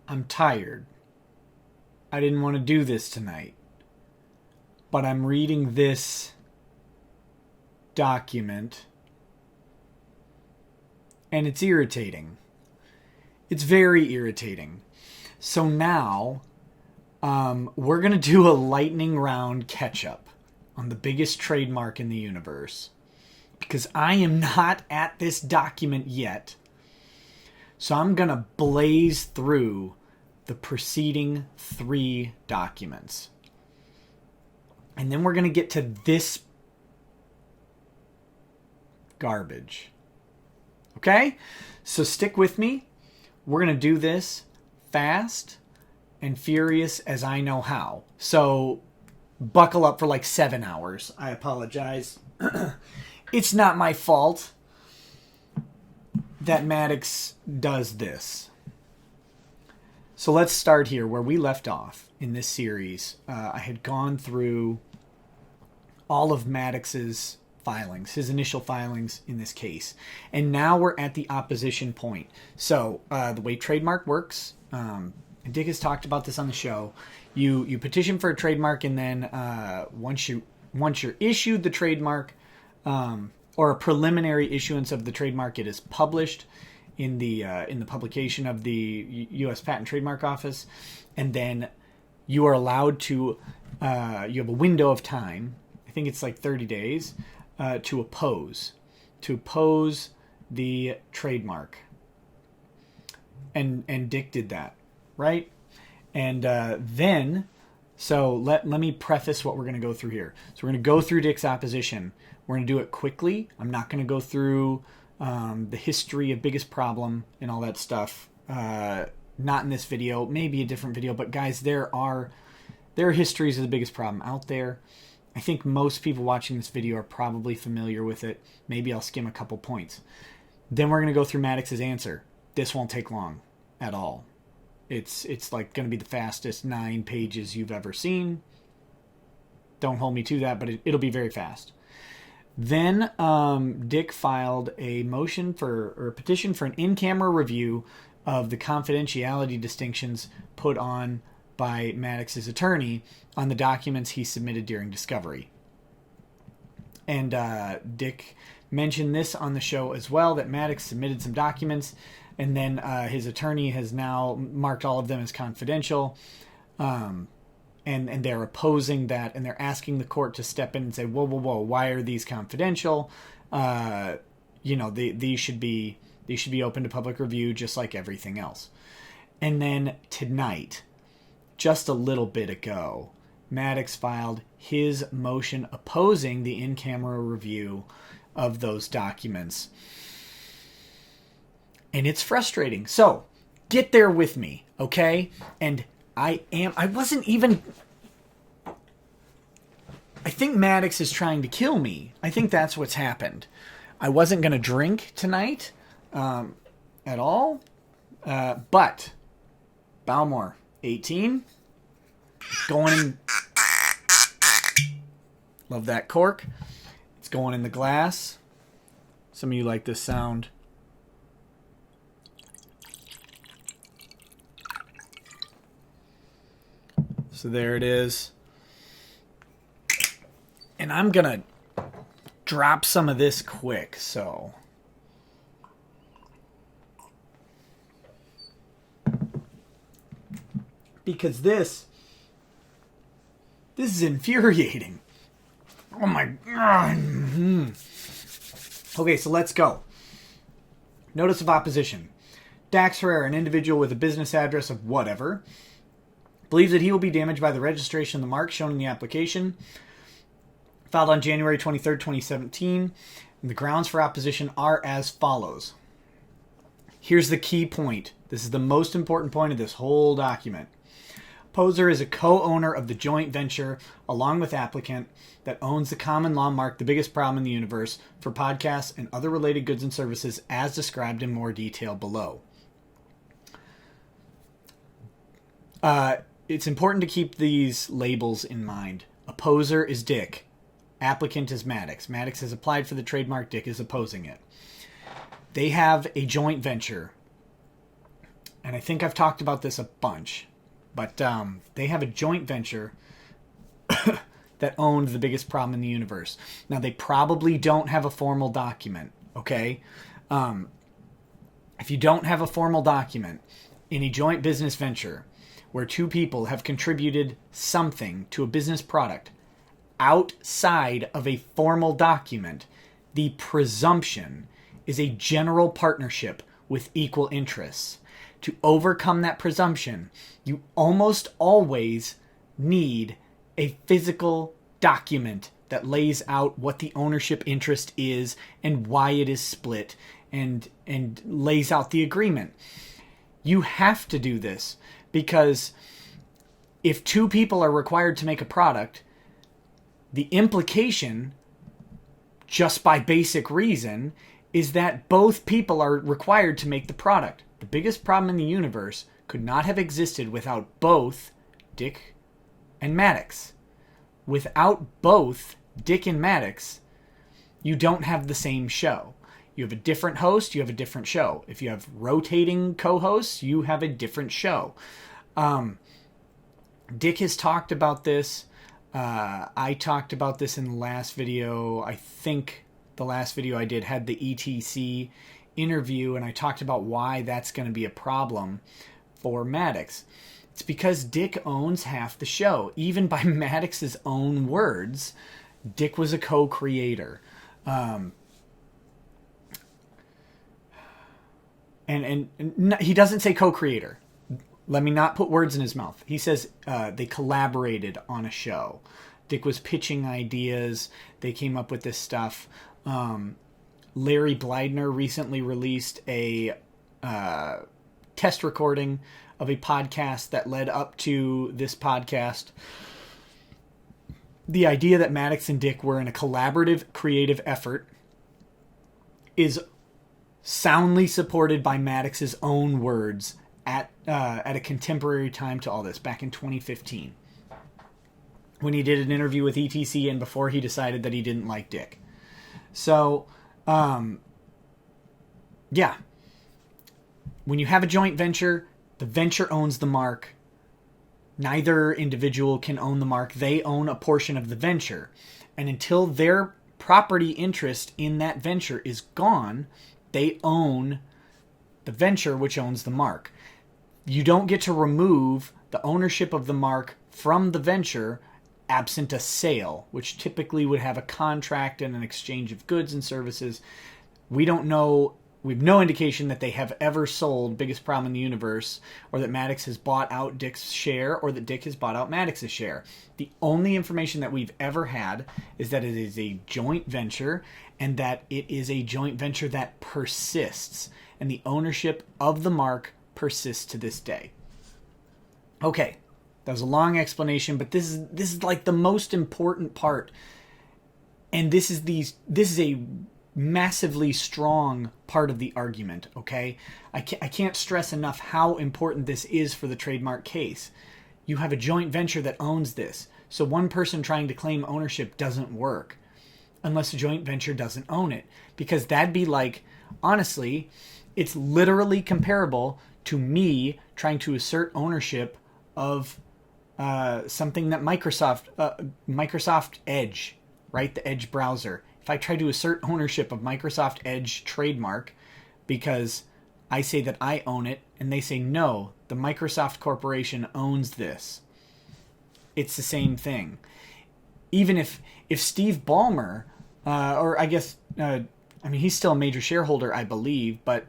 I'm tired. I didn't want to do this tonight. But I'm reading this document and it's irritating. It's very irritating. So now we're going to do a lightning round catch-up on the biggest trademark in the universe. Because I am not at this document yet. So I'm going to blaze through the preceding 3 documents. And then we're going to get to this garbage. Okay? So stick with me. We're going to do this fast and furious as I know how. So buckle up for like 7 hours. I apologize. It's not my fault that Maddox does this. So let's start here where we left off in this series. I had gone through all of Maddox's filings, his initial filings in this case. And now we're at the opposition point. So the way Trademark works, and Dick has talked about this on the show, you petition for a trademark, and then once you're issued the trademark, or a preliminary issuance of the trademark, it is published in the publication of the U.S. Patent and Trademark Office, and then you are allowed to, you have a window of time, I think it's like 30 days, to oppose the trademark. And Dick did that, right? And then, so let me preface what we're going to go through here. So we're going to go through Dick's opposition. We're going to do it quickly. I'm not going to go through the history of biggest problem and all that stuff. Not in this video, maybe a different video. But guys, there are histories of the biggest problem out there. I think most people watching this video are probably familiar with it. Maybe I'll skim a couple points. Then we're going to go through Maddox's answer. This won't take long at all. It's like going to be the fastest 9 pages you've ever seen. Don't hold me to that, but it'll be very fast. Then Dick filed a petition for an in-camera review of the confidentiality distinctions put on by Maddox's attorney on the documents he submitted during discovery. And Dick mentioned this on the show as well, that Maddox submitted some documents, and then his attorney has now marked all of them as confidential. And they're opposing that, and they're asking the court to step in and say, whoa, why are these confidential? These should be open to public review just like everything else. And then tonight, just a little bit ago, Maddox filed his motion opposing the in-camera review of those documents. And it's frustrating. So, get there with me, okay? And I think Maddox is trying to kill me. I think that's what's happened. I wasn't going to drink tonight at all. But Balmore, 18. Going in. Love that cork. It's going in the glass. Some of you like this sound. So there it is. And I'm going to drop some of this quick, so. Because this is infuriating. Oh my God. Okay, so let's go. Notice of opposition. Dax Herrera, an individual with a business address of whatever, believes that he will be damaged by the registration of the mark shown in the application, filed on January 23rd, 2017. And the grounds for opposition are as follows. Here's the key point. This is the most important point of this whole document. Opposer is a co-owner of the joint venture, along with applicant, that owns the common law mark, the biggest problem in the universe, for podcasts and other related goods and services as described in more detail below. It's important to keep these labels in mind. Opposer is Dick. Applicant is Maddox. Maddox has applied for the trademark. Dick is opposing it. They have a joint venture. and I think I've talked about this a bunch, but they have a joint venture that owned the biggest problem in the universe. Now, they probably don't have a formal document, okay? If you don't have a formal document in a joint business venture where two people have contributed something to a business product outside of a formal document, the presumption is a general partnership with equal interests. To overcome that presumption, you almost always need a physical document that lays out what the ownership interest is and why it is split, and lays out the agreement. You have to do this because if two people are required to make a product, the implication, just by basic reason, is that both people are required to make the product. The biggest problem in the universe could not have existed without both Dick and Maddox. Without both Dick and Maddox, you don't have the same show. You have a different host, you have a different show. If you have rotating co-hosts, you have a different show. Dick has talked about this. I talked about this in the last video. I think the last video I did had the ETC interview, and I talked about why that's going to be a problem for Maddox. It's because Dick owns half the show. Even by Maddox's own words, Dick was a co-creator. And he doesn't say co-creator. Let me not put words in his mouth. He says they collaborated on a show. Dick was pitching ideas. They came up with this stuff. Larry Blydner recently released a test recording of a podcast that led up to this podcast. The idea that Maddox and Dick were in a collaborative, creative effort is soundly supported by Maddox's own words at a contemporary time to all this, back in 2015, when he did an interview with ETC and before he decided that he didn't like Dick. So, yeah. When you have a joint venture, the venture owns the mark. Neither individual can own the mark. They own a portion of the venture. And until their property interest in that venture is gone, they own the venture, which owns the mark. You don't get to remove the ownership of the mark from the venture absent a sale, which typically would have a contract and an exchange of goods and services. We don't know. We have no indication that they have ever sold Biggest Problem in the Universe, or that Maddox has bought out Dick's share, or that Dick has bought out Maddox's share. The only information that we've ever had is that it is a joint venture, and that it is a joint venture that persists, and the ownership of the mark persists to this day. Okay, that was a long explanation, but this is like the most important part, and this is a massively strong part of the argument, okay? I can't stress enough how important this is for the trademark case. You have a joint venture that owns this, so one person trying to claim ownership doesn't work unless a joint venture doesn't own it, because that'd be like, honestly, it's literally comparable to me trying to assert ownership of something that Microsoft Edge, right? The Edge browser. If I try to assert ownership of Microsoft Edge trademark because I say that I own it and they say, no, the Microsoft Corporation owns this, it's the same thing. Even if Steve Ballmer, or I guess, he's still a major shareholder, I believe, but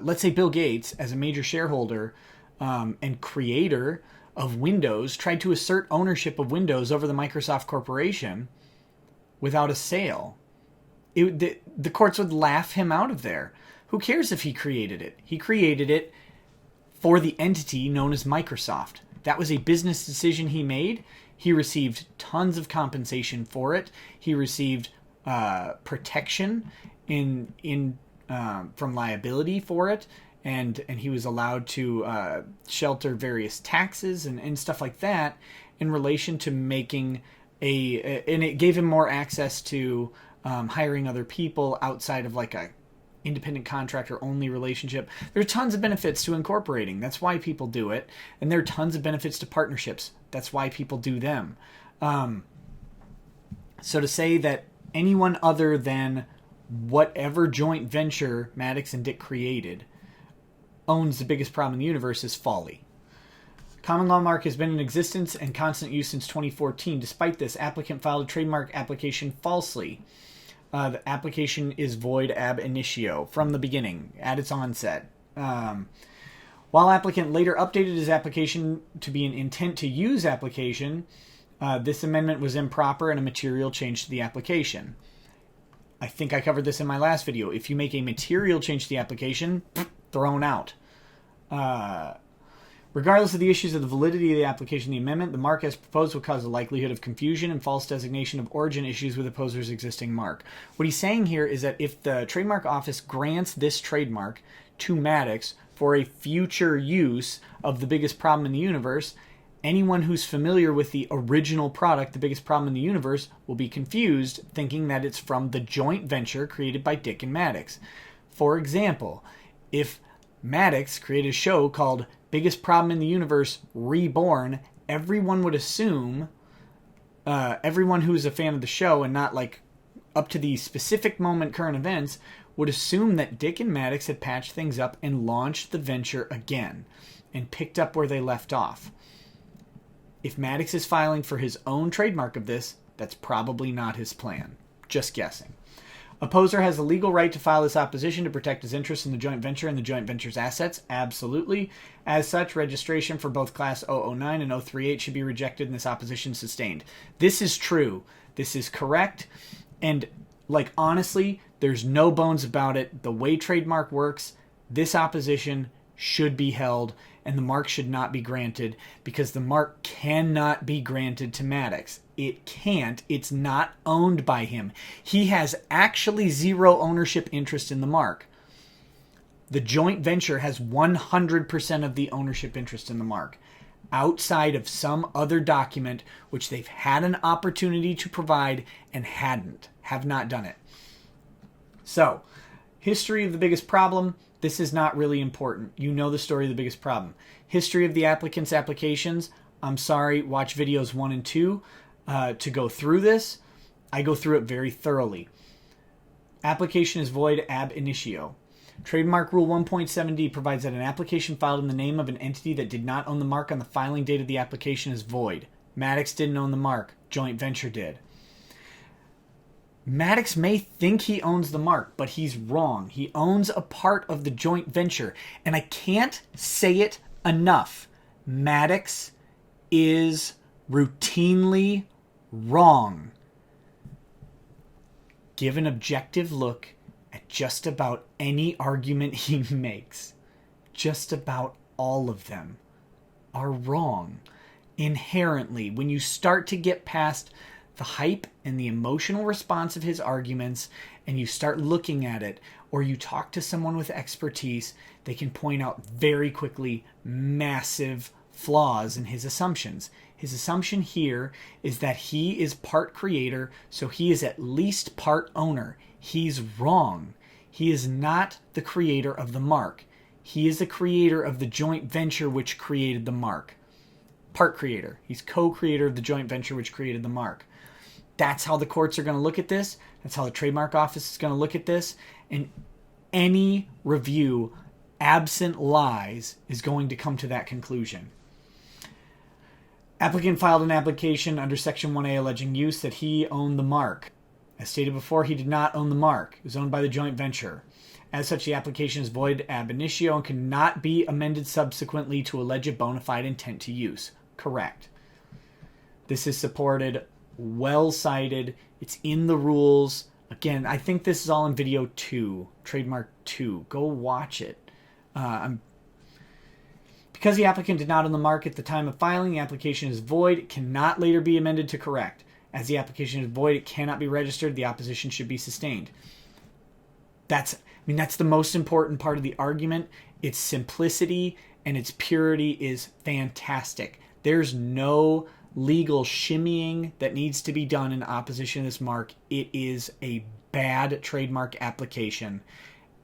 let's say Bill Gates, as a major shareholder and creator of Windows, tried to assert ownership of Windows over the Microsoft Corporation without a sale. The courts would laugh him out of there. Who cares if he created it? He created it for the entity known as Microsoft. That was a business decision he made. He received tons of compensation for it. He received protection from liability for it, and he was allowed to shelter various taxes and stuff like that in relation to making and it gave him more access to hiring other people outside of like a independent contractor only relationship. There are tons of benefits to incorporating. That's why people do it. And there are tons of benefits to partnerships. That's why people do them. So to say that anyone other than whatever joint venture Maddox and Dick created owns the biggest problem in the universe is folly. Common law mark has been in existence and constant use since 2014. Despite this, applicant filed a trademark application falsely. The application is void ab initio from the beginning, at its onset. While applicant later updated his application to be an intent to use application, this amendment was improper and a material change to the application. I think I covered this in my last video. If you make a material change to the application, thrown out. Regardless of the issues of the validity of the application, the amendment, the mark as proposed will cause a likelihood of confusion and false designation of origin issues with opposer's existing mark. What he's saying here is that if the trademark office grants this trademark to Maddox for a future use of the biggest problem in the universe, anyone who's familiar with the original product, the biggest problem in the universe, will be confused, thinking that it's from the joint venture created by Dick and Maddox. For example, if Maddox created a show called Biggest Problem in the Universe Reborn, everyone would assume, everyone who's a fan of the show and not like up to the specific moment current events, would assume that Dick and Maddox had patched things up and launched the venture again and picked up where they left off. If Maddox is filing for his own trademark of this, that's probably not his plan. Just guessing. Opposer has the legal right to file this opposition to protect his interests in the joint venture and the joint venture's assets. Absolutely. As such, registration for both Class 009 and 038 should be rejected and this opposition sustained. This is true. This is correct. And, honestly, there's no bones about it. The way trademark works, this opposition should be held and the mark should not be granted because the mark cannot be granted to Maddox. It can't. It's not owned by him. He has actually zero ownership interest in the mark. The joint venture has 100% of the ownership interest in the mark, outside of some other document which they've had an opportunity to provide and have not done it. So, history of the biggest problem. This is not really important. You know the story of the biggest problem. History of the applicant's applications. I'm sorry, watch videos 1 and 2 to go through this. I go through it very thoroughly. Application is void ab initio. Trademark Rule 1.7d provides that an application filed in the name of an entity that did not own the mark on the filing date of the application is void. Maddox didn't own the mark. Joint venture did. Maddox may think he owns the mark, but he's wrong. He owns a part of the joint venture. And I can't say it enough. Maddox is routinely wrong. Give an objective look at just about any argument he makes. Just about all of them are wrong. Inherently, when you start to get past the hype and the emotional response of his arguments, and you start looking at it, or you talk to someone with expertise, they can point out very quickly massive flaws in his assumptions. His assumption here is that he is part creator, so he is at least part owner. He's wrong. He is not the creator of the mark. He is the creator of the joint venture which created the mark. Part creator. He's co-creator of the joint venture which created the mark. That's how the courts are going to look at this. That's how the trademark office is going to look at this. And any review, absent lies, is going to come to that conclusion. Applicant filed an application under Section 1A alleging use that he owned the mark. As stated before, he did not own the mark. It was owned by the joint venture. As such, the application is void ab initio and cannot be amended subsequently to allege a bona fide intent to use. Correct. This is supported, well cited. It's in the rules. Again, I think this is all in video 2, trademark 2. Go watch it. Because the applicant did not own the mark at the time of filing, the application is void. It cannot later be amended to correct. As the application is void, it cannot be registered. The opposition should be sustained. That's the most important part of the argument. Its simplicity and its purity is fantastic. There's no legal shimmying that needs to be done in opposition to this mark. It is a bad trademark application.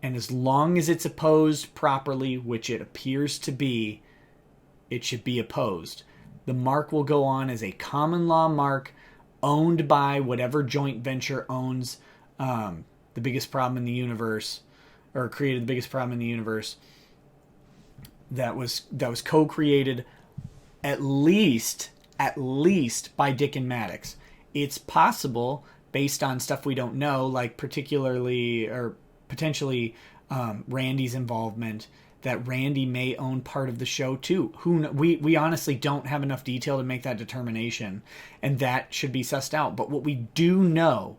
And as long as it's opposed properly, which it appears to be, it should be opposed. The mark will go on as a common law mark owned by whatever joint venture owns the biggest problem in the universe, or created the biggest problem in the universe, that was co-created at least by Dick and Maddox. It's possible, based on stuff we don't know, like particularly or potentially Randy's involvement, that Randy may own part of the show too. We honestly don't have enough detail to make that determination, and that should be sussed out. But what we do know,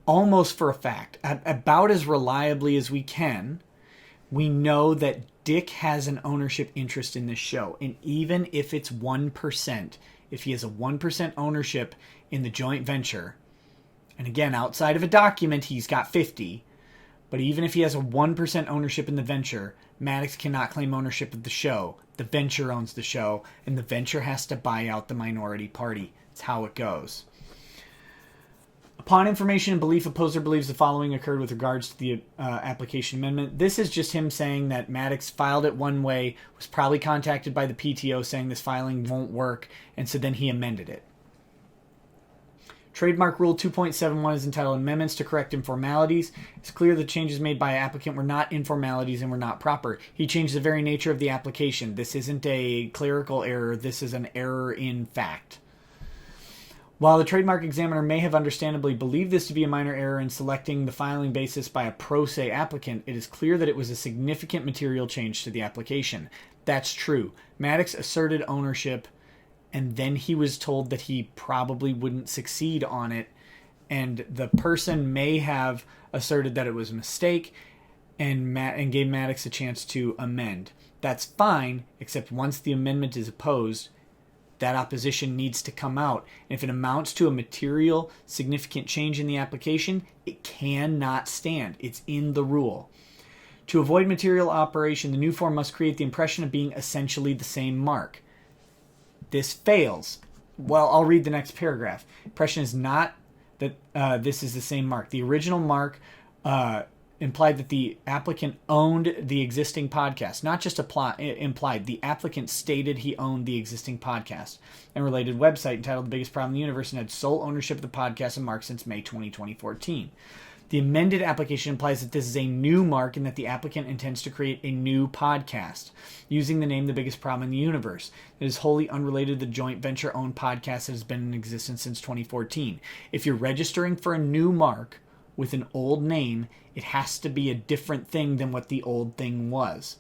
almost for a fact, about as reliably as we can, we know that Dick has an ownership interest in this show. And even if it's 1%, if he has a 1% ownership in the joint venture, and again, outside of a document, he's got 50, but even if he has a 1% ownership in the venture, Maddox cannot claim ownership of the show. The venture owns the show, and the venture has to buy out the minority party. That's how it goes. Upon information and belief, opposer believes the following occurred with regards to the application amendment. This is just him saying that Maddox filed it one way, was probably contacted by the PTO saying this filing won't work, and so then he amended it. Trademark Rule 2.71 is entitled Amendments to Correct Informalities. It's clear the changes made by applicant were not informalities and were not proper. He changed the very nature of the application. This isn't a clerical error. This is an error in fact. While the trademark examiner may have understandably believed this to be a minor error in selecting the filing basis by a pro se applicant, it is clear that it was a significant material change to the application. That's true. Maddox asserted ownership, and then he was told that he probably wouldn't succeed on it, and the person may have asserted that it was a mistake and gave Maddox a chance to amend. That's fine, except once the amendment is opposed, that opposition needs to come out. And if it amounts to a material, significant change in the application, it cannot stand. It's in the rule. To avoid material operation, the new form must create the impression of being essentially the same mark. This fails. Well, I'll read the next paragraph. Impression is not that this is the same mark. The original mark implied that the applicant owned the existing podcast. Not just implied. The applicant stated he owned the existing podcast and related website entitled The Biggest Problem in the Universe and had sole ownership of the podcast and mark since May 2014. The amended application implies that this is a new mark and that the applicant intends to create a new podcast using the name The Biggest Problem in the Universe. It is wholly unrelated to the joint venture-owned podcast that has been in existence since 2014. If you're registering for a new mark with an old name, it has to be a different thing than what the old thing was.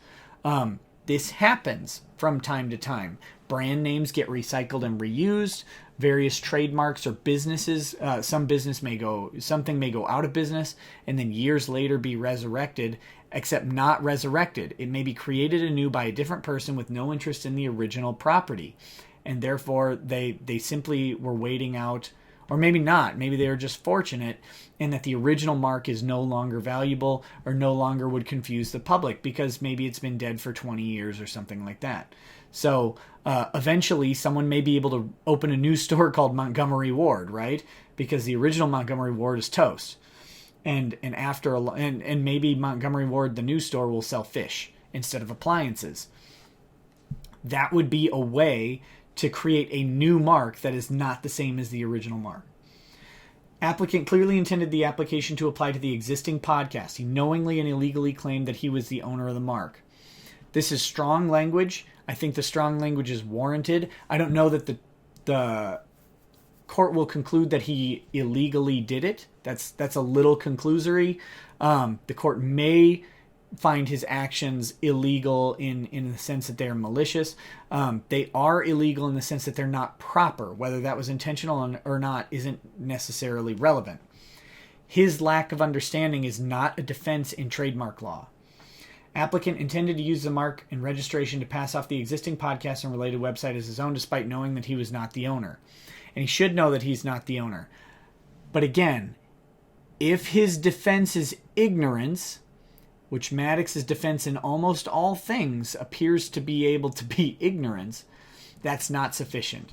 This happens from time to time. Brand names get recycled and reused. Various trademarks or businesses, something may go out of business and then years later be resurrected, except not resurrected. It may be created anew by a different person with no interest in the original property. And therefore they simply were waiting out, or maybe not. Maybe they were just fortunate in that the original mark is no longer valuable or no longer would confuse the public because maybe it's been dead for 20 years or something like that. So eventually someone may be able to open a new store called Montgomery Ward, right? Because the original Montgomery Ward is toast. And maybe Montgomery Ward, the new store, will sell fish instead of appliances. That would be a way to create a new mark that is not the same as the original mark. Applicant clearly intended the application to apply to the existing podcast. He knowingly and illegally claimed that he was the owner of the mark. This is strong language. I think the strong language is warranted. I don't know that the court will conclude that he illegally did it. That's a little conclusory. The court may find his actions illegal in the sense that they're malicious. They are illegal in the sense that they're not proper. Whether that was intentional or not isn't necessarily relevant. His lack of understanding is not a defense in trademark law. Applicant intended to use the mark and registration to pass off the existing podcast and related website as his own despite knowing that he was not the owner. And he should know that he's not the owner. But again, if his defense is ignorance, which Maddox's defense in almost all things appears to be able to be ignorance, that's not sufficient.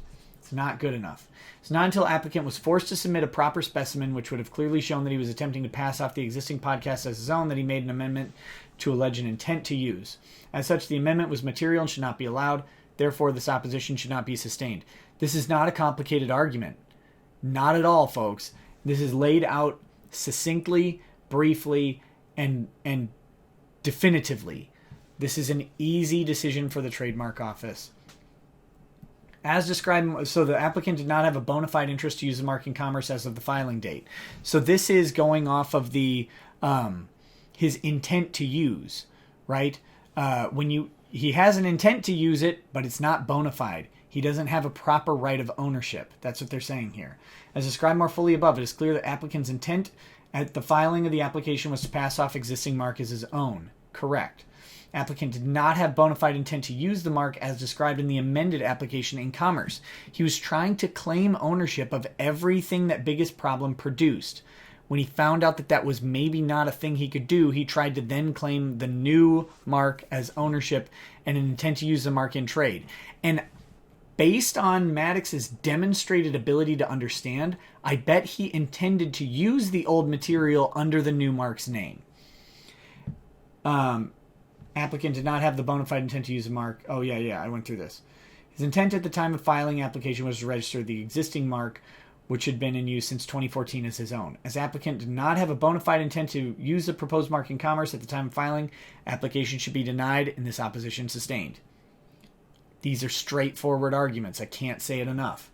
It's not good enough. It's not until applicant was forced to submit a proper specimen, which would have clearly shown that he was attempting to pass off the existing podcast as his own, that he made an amendment to allege an intent to use. As such, the amendment was material and should not be allowed. Therefore, this opposition should not be sustained. This is not a complicated argument. Not at all, folks. This is laid out succinctly, briefly, and definitively. This is an easy decision for the trademark office. As described, so the applicant did not have a bona fide interest to use the mark in commerce as of the filing date. So this is going off of the his intent to use, right? He has an intent to use it, but it's not bona fide. He doesn't have a proper right of ownership. That's what they're saying here. As described more fully above, it is clear that applicant's intent at the filing of the application was to pass off existing mark as his own. Correct. Applicant did not have bona fide intent to use the mark as described in the amended application in commerce. He was trying to claim ownership of everything that Biggest Problem produced. When he found out that that was maybe not a thing he could do, he tried to then claim the new mark as ownership and an intent to use the mark in trade. And based on Maddox's demonstrated ability to understand, I bet he intended to use the old material under the new mark's name. Applicant did not have the bona fide intent to use the mark. Oh, yeah, I went through this. His intent at the time of filing application was to register the existing mark, which had been in use since 2014, as his own. As applicant did not have a bona fide intent to use the proposed mark in commerce at the time of filing, application should be denied and this opposition sustained. These are straightforward arguments. I can't say it enough.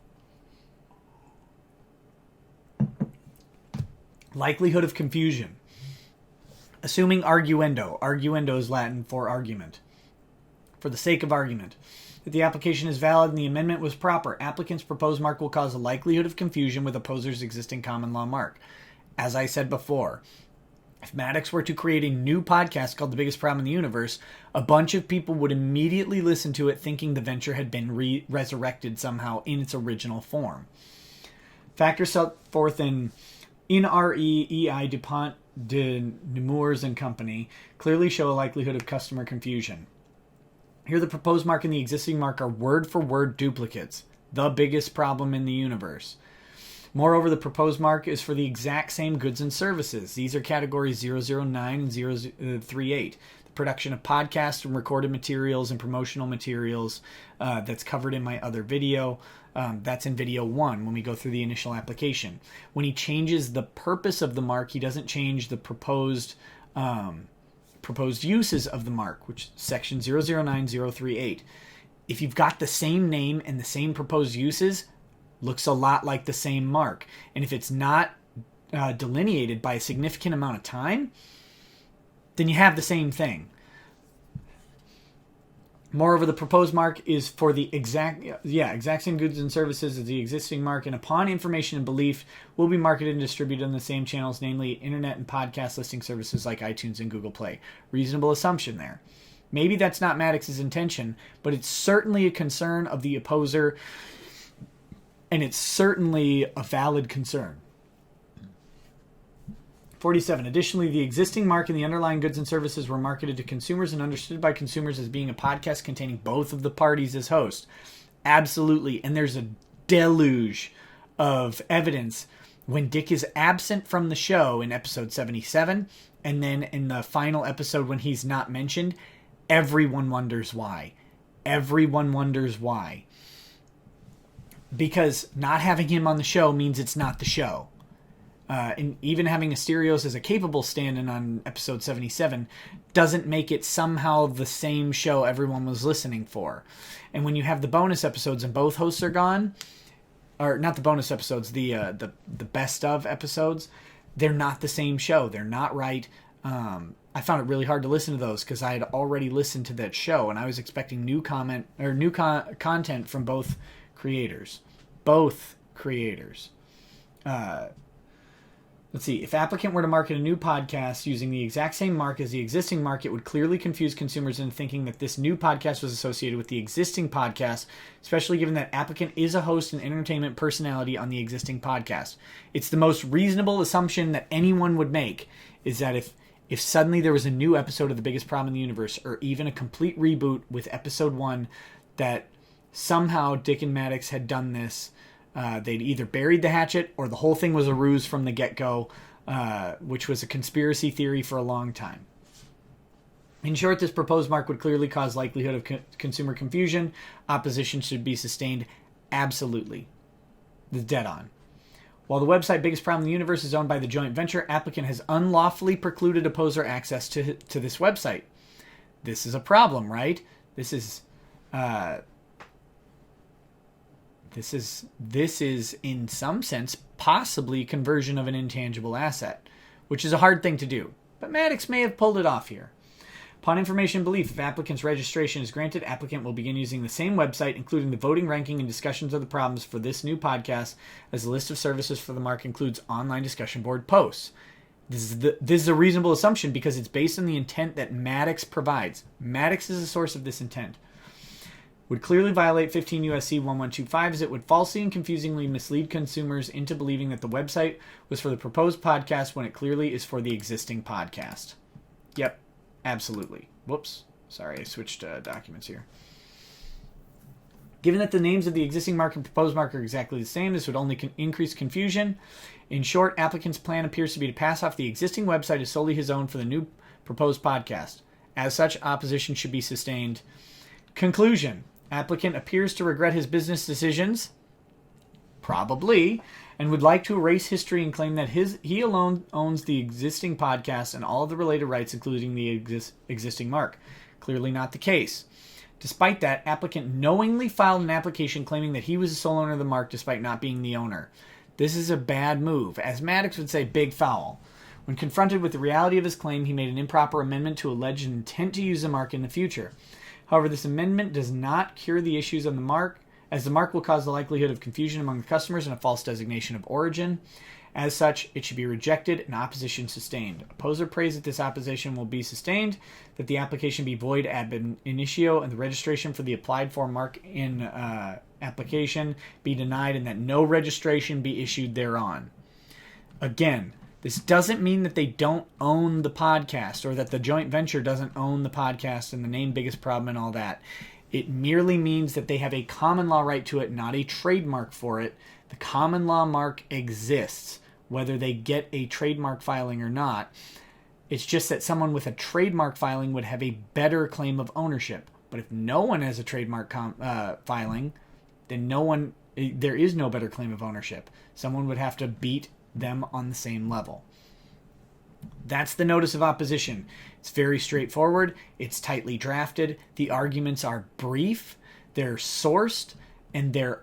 Likelihood of confusion. Assuming arguendo. Arguendo is Latin for argument. For the sake of argument. That the application is valid and the amendment was proper. Applicant's proposed mark will cause a likelihood of confusion with opposer's existing common law mark. As I said before, if Maddox were to create a new podcast called The Biggest Problem in the Universe, a bunch of people would immediately listen to it thinking the venture had been resurrected somehow in its original form. Factors set forth in REEI DuPont de Nemours and Company clearly show a likelihood of customer confusion. Here the proposed mark and the existing mark are word-for-word duplicates. The biggest problem in the universe. Moreover, the proposed mark is for the exact same goods and services. These are categories 009 and 038. The production of podcasts and recorded materials and promotional materials that's covered in my other video. That's in video 1 when we go through the initial application. When he changes the purpose of the mark, he doesn't change the proposed uses of the mark, which is section 009038. If you've got the same name and the same proposed uses, looks a lot like the same mark. And if it's not delineated by a significant amount of time, then you have the same thing. Moreover, the proposed mark is for the exact same goods and services as the existing mark, and upon information and belief, will be marketed and distributed on the same channels, namely internet and podcast listing services like iTunes and Google Play. Reasonable assumption there. Maybe that's not Maddox's intention, but it's certainly a concern of the opposer, and it's certainly a valid concern. 47. Additionally, the existing mark and the underlying goods and services were marketed to consumers and understood by consumers as being a podcast containing both of the parties as hosts. Absolutely. And there's a deluge of evidence when Dick is absent from the show in episode 77, and then in the final episode when he's not mentioned, everyone wonders why. Everyone wonders why. Because not having him on the show means it's not the show. And even having Asterios as a capable stand-in on episode 77 doesn't make it somehow the same show everyone was listening for. And when you have the bonus episodes and both hosts are gone, or not the bonus episodes, the best of episodes, they're not the same show. They're not right. I found it really hard to listen to those because I had already listened to that show and I was expecting new content from both creators. Both creators. Let's see. If applicant were to market a new podcast using the exact same mark as the existing mark, it would clearly confuse consumers into thinking that this new podcast was associated with the existing podcast, especially given that applicant is a host and entertainment personality on the existing podcast. It's the most reasonable assumption that anyone would make is that if suddenly there was a new episode of The Biggest Problem in the Universe, or even a complete reboot with episode 1 that somehow Dick and Maddox had done this. They'd either buried the hatchet or the whole thing was a ruse from the get-go, which was a conspiracy theory for a long time. In short, this proposed mark would clearly cause likelihood of consumer confusion. Opposition should be sustained. Absolutely. The dead on. While the website Biggest Problem in the Universe is owned by the joint venture, applicant has unlawfully precluded opposer access to this website. This is a problem, right? This is in some sense possibly conversion of an intangible asset, which is a hard thing to do. But Maddox may have pulled it off here. Upon information and belief, if applicant's registration is granted, applicant will begin using the same website, including the voting, ranking, and discussions of the problems for this new podcast, as the list of services for the mark includes online discussion board posts. This is a reasonable assumption because it's based on the intent that Maddox provides. Maddox is the source of this intent. Would clearly violate 15 U.S.C. 1125 as it would falsely and confusingly mislead consumers into believing that the website was for the proposed podcast when it clearly is for the existing podcast. Yep. Absolutely. Whoops. Sorry, I switched documents here. Given that the names of the existing mark and proposed mark are exactly the same, this would only increase confusion. In short, applicant's plan appears to be to pass off the existing website as solely his own for the new proposed podcast. As such, opposition should be sustained. Conclusion. Applicant appears to regret his business decisions. Probably. And would like to erase history and claim that he alone owns the existing podcast and all of the related rights, including the existing mark. Clearly not the case. Despite that, applicant knowingly filed an application claiming that he was the sole owner of the mark despite not being the owner. This is a bad move. As Maddox would say, big foul. When confronted with the reality of his claim, he made an improper amendment to allege an intent to use the mark in the future. However, this amendment does not cure the issues on the mark, as the mark will cause the likelihood of confusion among the customers and a false designation of origin. As such, it should be rejected and opposition sustained. Opposer prays that this opposition will be sustained, that the application be void ab initio, and the registration for the applied for mark in application be denied, and that no registration be issued thereon. Again, this doesn't mean that they don't own the podcast or that the joint venture doesn't own the podcast and the name Biggest Problem and all that. It merely means that they have a common law right to it, not a trademark for it. The common law mark exists, whether they get a trademark filing or not. It's just that someone with a trademark filing would have a better claim of ownership. But if no one has a trademark filing, then there is no better claim of ownership. Someone would have to beat them on the same level. That's the notice of opposition. It's very straightforward. It's tightly drafted. The arguments are brief. They're sourced, and they're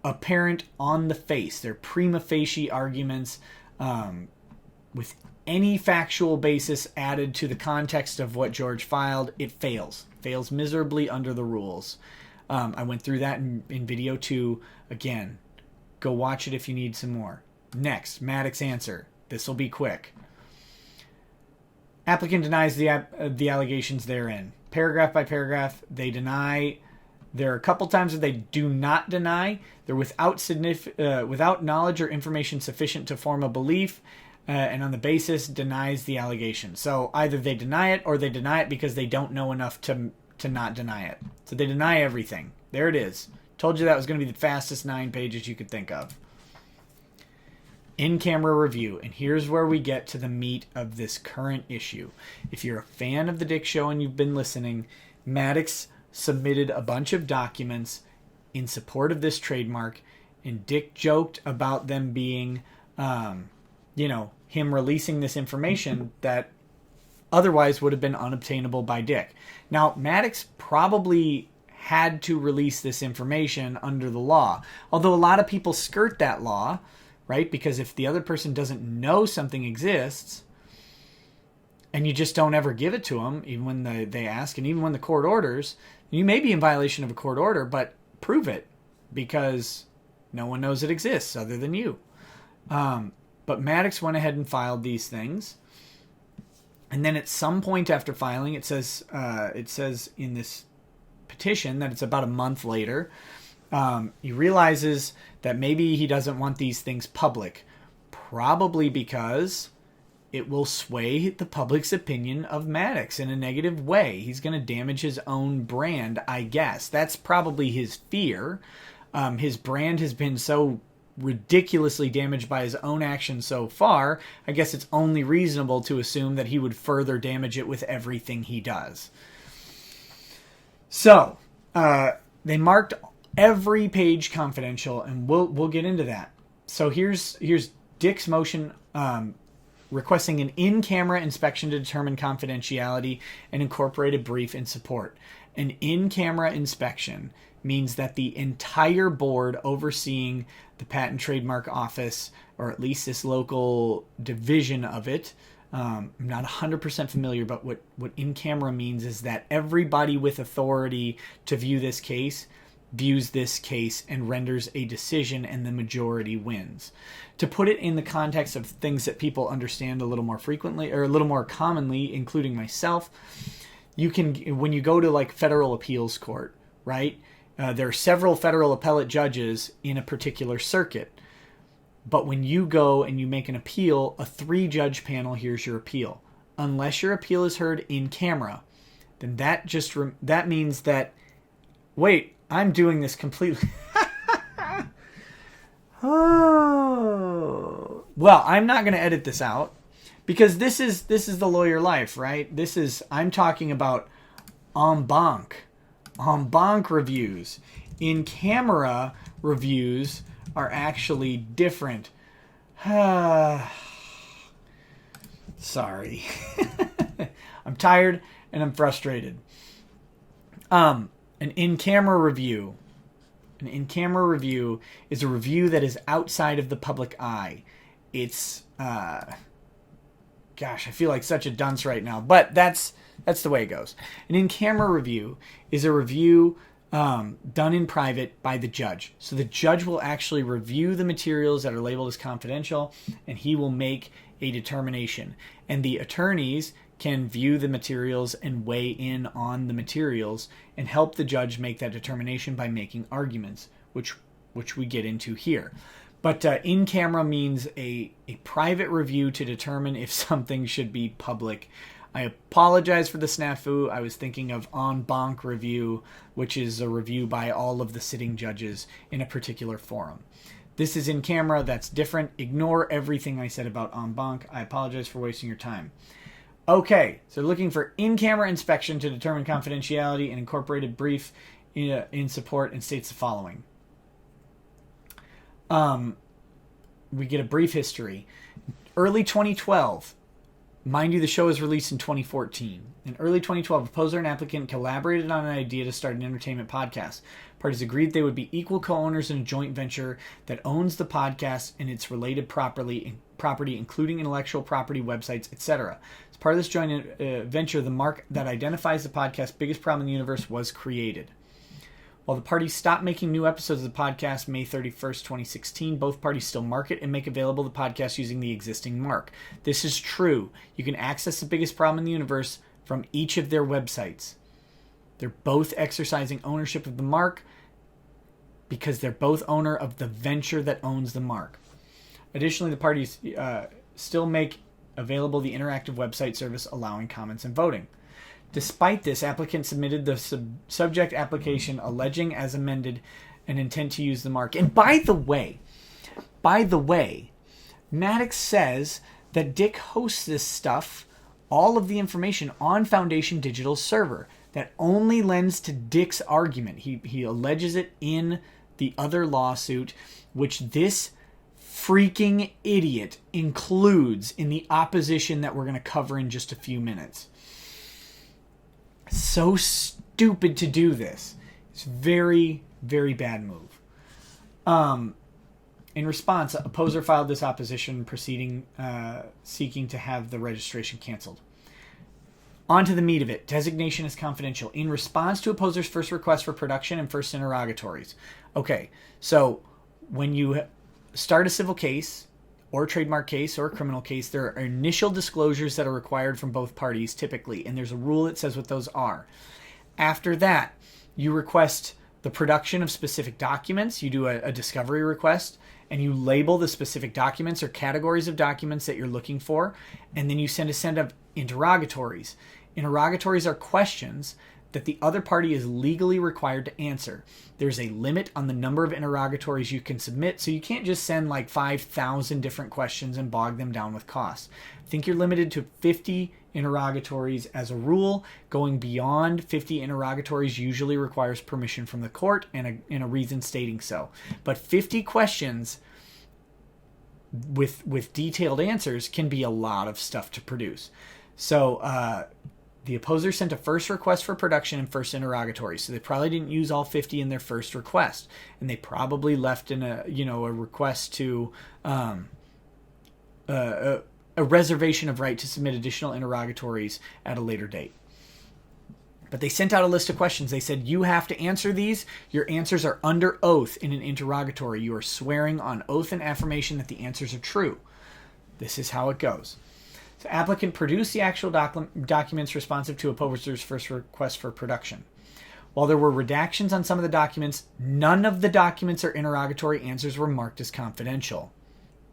apparent on the face. They're prima facie arguments with any factual basis added to the context of what George filed. It fails. Fails miserably under the rules. I went through that in video 2. Again, go watch it if you need some more. Next, Maddox answer. This will be quick. Applicant denies the allegations therein. Paragraph by paragraph, they deny. There are a couple times that they do not deny. They're without knowledge or information sufficient to form a belief, and on the basis denies the allegation. So either they deny it or they deny it because they don't know enough to not deny it. So they deny everything. There it is. Told you that was going to be the fastest 9 pages you could think of. In-camera review, and here's where we get to the meat of this current issue. If you're a fan of The Dick Show and you've been listening, Maddox submitted a bunch of documents in support of this trademark, and Dick joked about them being, him releasing this information that otherwise would have been unobtainable by Dick. Now, Maddox probably had to release this information under the law, although a lot of people skirt that law, right? Because if the other person doesn't know something exists, and you just don't ever give it to them, even when they ask, and even when the court orders, you may be in violation of a court order, but prove it, because no one knows it exists other than you. But Maddox went ahead and filed these things, and then at some point after filing, it says in this petition that it's about a month later, he realizes that maybe he doesn't want these things public, probably because it will sway the public's opinion of Maddox in a negative way. He's going to damage his own brand, I guess. That's probably his fear. His brand has been so ridiculously damaged by his own actions so far. I guess it's only reasonable to assume that he would further damage it with everything he does. So, they marked every page confidential, and we'll get into that. So here's Dick's motion requesting an in-camera inspection to determine confidentiality and incorporate a brief in support. An in-camera inspection means that the entire board overseeing the Patent Trademark Office, or at least this local division of it, I'm not 100% familiar, but what in-camera means is that everybody with authority to view this case views this case and renders a decision, and the majority wins. To put it in the context of things that people understand a little more frequently, or a little more commonly, including myself, you can, when you go to like federal appeals court, right? There are several federal appellate judges in a particular circuit. But when you go and you make an appeal, a 3-judge panel hears your appeal. Unless your appeal is heard in camera, then that means that, wait, I'm doing this completely. Oh. Well, I'm not going to edit this out because this is the lawyer life, right? I'm talking about en banc reviews. In camera reviews are actually different. Sorry. I'm tired and I'm frustrated. An in-camera review is a review that is outside of the public eye. It's gosh, I feel like such a dunce right now, but that's the way it goes. An in-camera review is a review done in private by the judge. So the judge will actually review the materials that are labeled as confidential, and he will make a determination. And the attorneys can view the materials and weigh in on the materials and help the judge make that determination by making arguments, which we get into here. But in camera means a private review to determine if something should be public. I apologize for the snafu. I was thinking of en banc review, which is a review by all of the sitting judges in a particular forum. This is in camera. That's different. Ignore everything I said about en banc. I apologize for wasting your time. Okay, so looking for in-camera inspection to determine confidentiality and incorporated brief in support, and states the following. We get a brief history. Early 2012. Mind you, the show was released in 2014. In early 2012, a proposer and applicant collaborated on an idea to start an entertainment podcast. Parties agreed they would be equal co-owners in a joint venture that owns the podcast and its related property, including intellectual property, websites, etc. As part of this joint venture, the mark that identifies the podcast's biggest problem in the universe was created. While the parties stopped making new episodes of the podcast May 31st, 2016, both parties still market and make available the podcast using the existing mark. This is true. You can access the biggest problem in the universe from each of their websites. They're both exercising ownership of the mark because they're both owner of the venture that owns the mark. Additionally, the parties still make available the interactive website service allowing comments and voting. Despite this, applicants submitted the subject application alleging, as amended, an intent to use the mark. And by the way, Maddox says that Dick hosts this stuff, all of the information, on Foundation Digital's server. That only lends to Dick's argument. He alleges it in the other lawsuit, which this freaking idiot includes in the opposition that we're going to cover in just a few minutes. So stupid to do this. It's very, very bad move. In response, a opposer filed this opposition proceeding seeking to have the registration canceled. On to the meat of it. Designation is confidential. In response to opposer's first request for production and first interrogatories. Okay, so when you start a civil case or a trademark case or a criminal case, there are initial disclosures that are required from both parties typically, and there's a rule that says what those are. After that, you request the production of specific documents. You do a discovery request, and you label the specific documents or categories of documents that you're looking for, and then you send a set of interrogatories. Interrogatories are questions that the other party is legally required to answer. There's a limit on the number of interrogatories you can submit, so you can't just send like 5,000 different questions and bog them down with costs. I think you're limited to 50 interrogatories as a rule. Going beyond 50 interrogatories usually requires permission from the court and a reason stating so. But 50 questions with detailed answers can be a lot of stuff to produce. So the opposer sent a first request for production and first interrogatory, so they probably didn't use all 50 in their first request, and they probably left in a request to a reservation of right to submit additional interrogatories at a later date. But they sent out a list of questions. They said, you have to answer these. Your answers are under oath in an interrogatory. You are swearing on oath and affirmation that the answers are true. This is how it goes. So applicant produced the actual documents responsive to opposer's first request for production. While there were redactions on some of the documents, none of the documents or interrogatory answers were marked as confidential.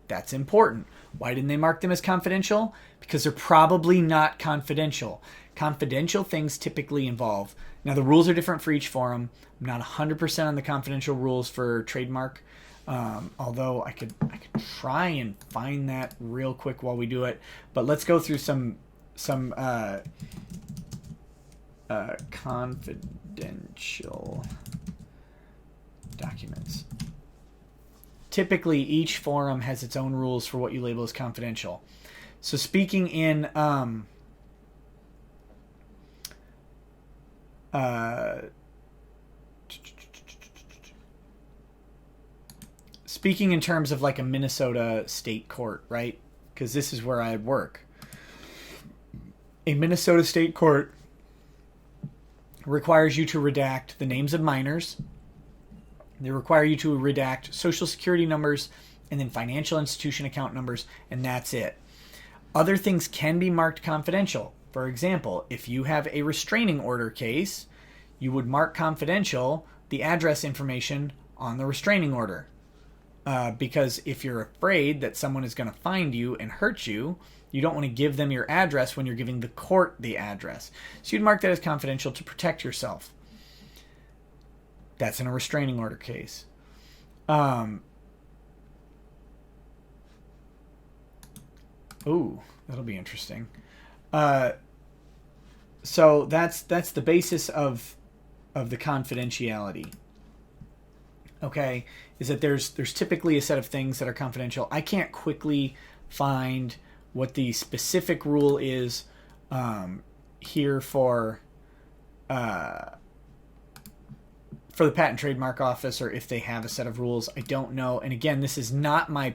That's important. Why didn't they mark them as confidential? Because they're probably not confidential. Confidential things typically involve... Now, the rules are different for each forum. I'm not 100% on the confidential rules for Trademark, although I could try and find that real quick while we do it. But let's go through some confidential documents. Typically, each forum has its own rules for what you label as confidential. So speaking in speaking in terms of like a Minnesota state court, right? Because this is where I work. A Minnesota state court requires you to redact the names of minors. They require you to redact social security numbers and then financial institution account numbers, and that's it. Other things can be marked confidential. For example, if you have a restraining order case, you would mark confidential the address information on the restraining order. Because if you're afraid that someone is going to find you and hurt you, you don't want to give them your address when you're giving the court the address. So you'd mark that as confidential to protect yourself. That's in a restraining order case. Ooh, that'll be interesting. So that's the basis of the confidentiality. Okay, is that there's typically a set of things that are confidential. I can't quickly find what the specific rule is here for the Patent Trademark Office, or if they have a set of rules. I don't know. And again, this is not my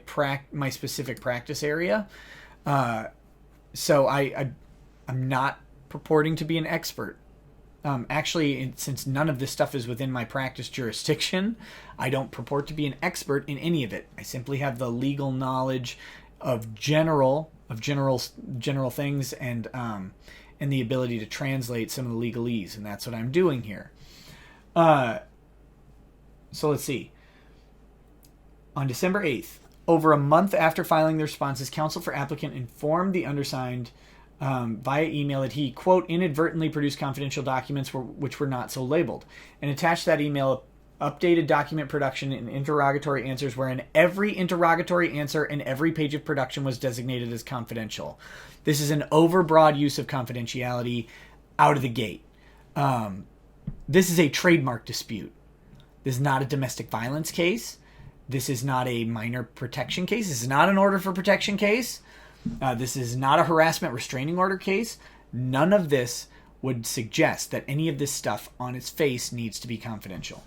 specific practice area, so I'm not purporting to be an expert. Actually, since none of this stuff is within my practice jurisdiction, I don't purport to be an expert in any of it. I simply have the legal knowledge of general things and the ability to translate some of the legalese, and that's what I'm doing here. So let's see. On December 8th, over a month after filing the responses, counsel for applicant informed the undersigned via email that he, quote, inadvertently produced confidential documents which were not so labeled, and attached that email updated document production and interrogatory answers wherein every interrogatory answer and every page of production was designated as confidential. This is an overbroad use of confidentiality out of the gate. This is a trademark dispute. This is not a domestic violence case. This is not a minor protection case. This is not an order for protection case. This is not a harassment restraining order case. None of this would suggest that any of this stuff on its face needs to be confidential.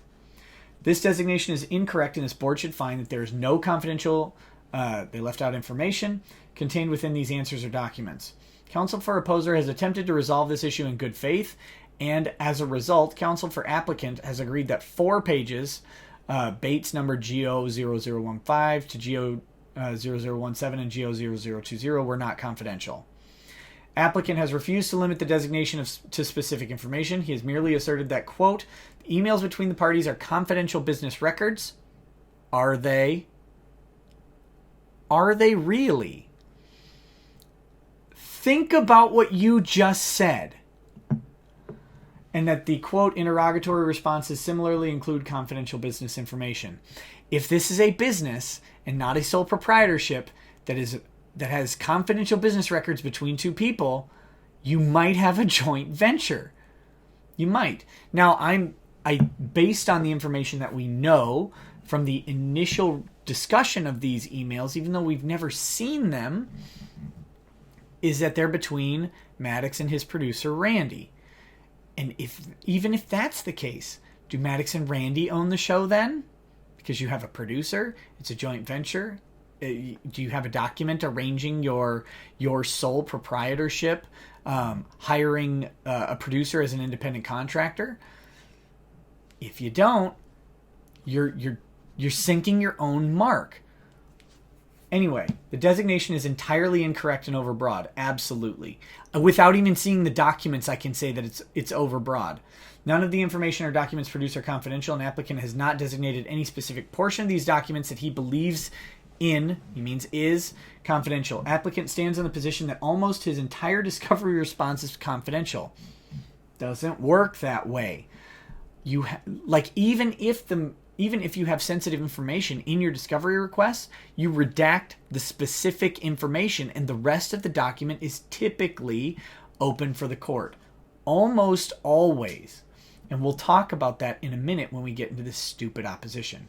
This designation is incorrect, and this board should find that there is no confidential, they left out information, contained within these answers or documents. Counsel for opposer has attempted to resolve this issue in good faith, and as a result, counsel for applicant has agreed that 4 pages, Bates number GO0015 to GO0017 and GO0020 were not confidential. Applicant has refused to limit the designation to specific information. He has merely asserted that, quote, emails between the parties are confidential business records. Are they? Are they really? Think about what you just said. And that the, quote, interrogatory responses similarly include confidential business information. If this is a business and not a sole proprietorship that has confidential business records between two people, you might have a joint venture. You might. Now, based on the information that we know from the initial discussion of these emails, even though we've never seen them, is that they're between Maddox and his producer, Randy. And even if that's the case, do Maddox and Randy own the show then? Because you have a producer, it's a joint venture. Do you have a document arranging your sole proprietorship, hiring a producer as an independent contractor? If you don't, you're sinking your own mark. Anyway, the designation is entirely incorrect and overbroad. Absolutely. Without even seeing the documents, I can say that it's overbroad. None of the information or documents produced are confidential, and applicant has not designated any specific portion of these documents that he believes he means is, confidential. Applicant stands in the position that almost his entire discovery response is confidential. Doesn't work that way. Even if you have sensitive information in your discovery request, you redact the specific information and the rest of the document is typically open for the court. Almost always. And we'll talk about that in a minute when we get into this stupid opposition.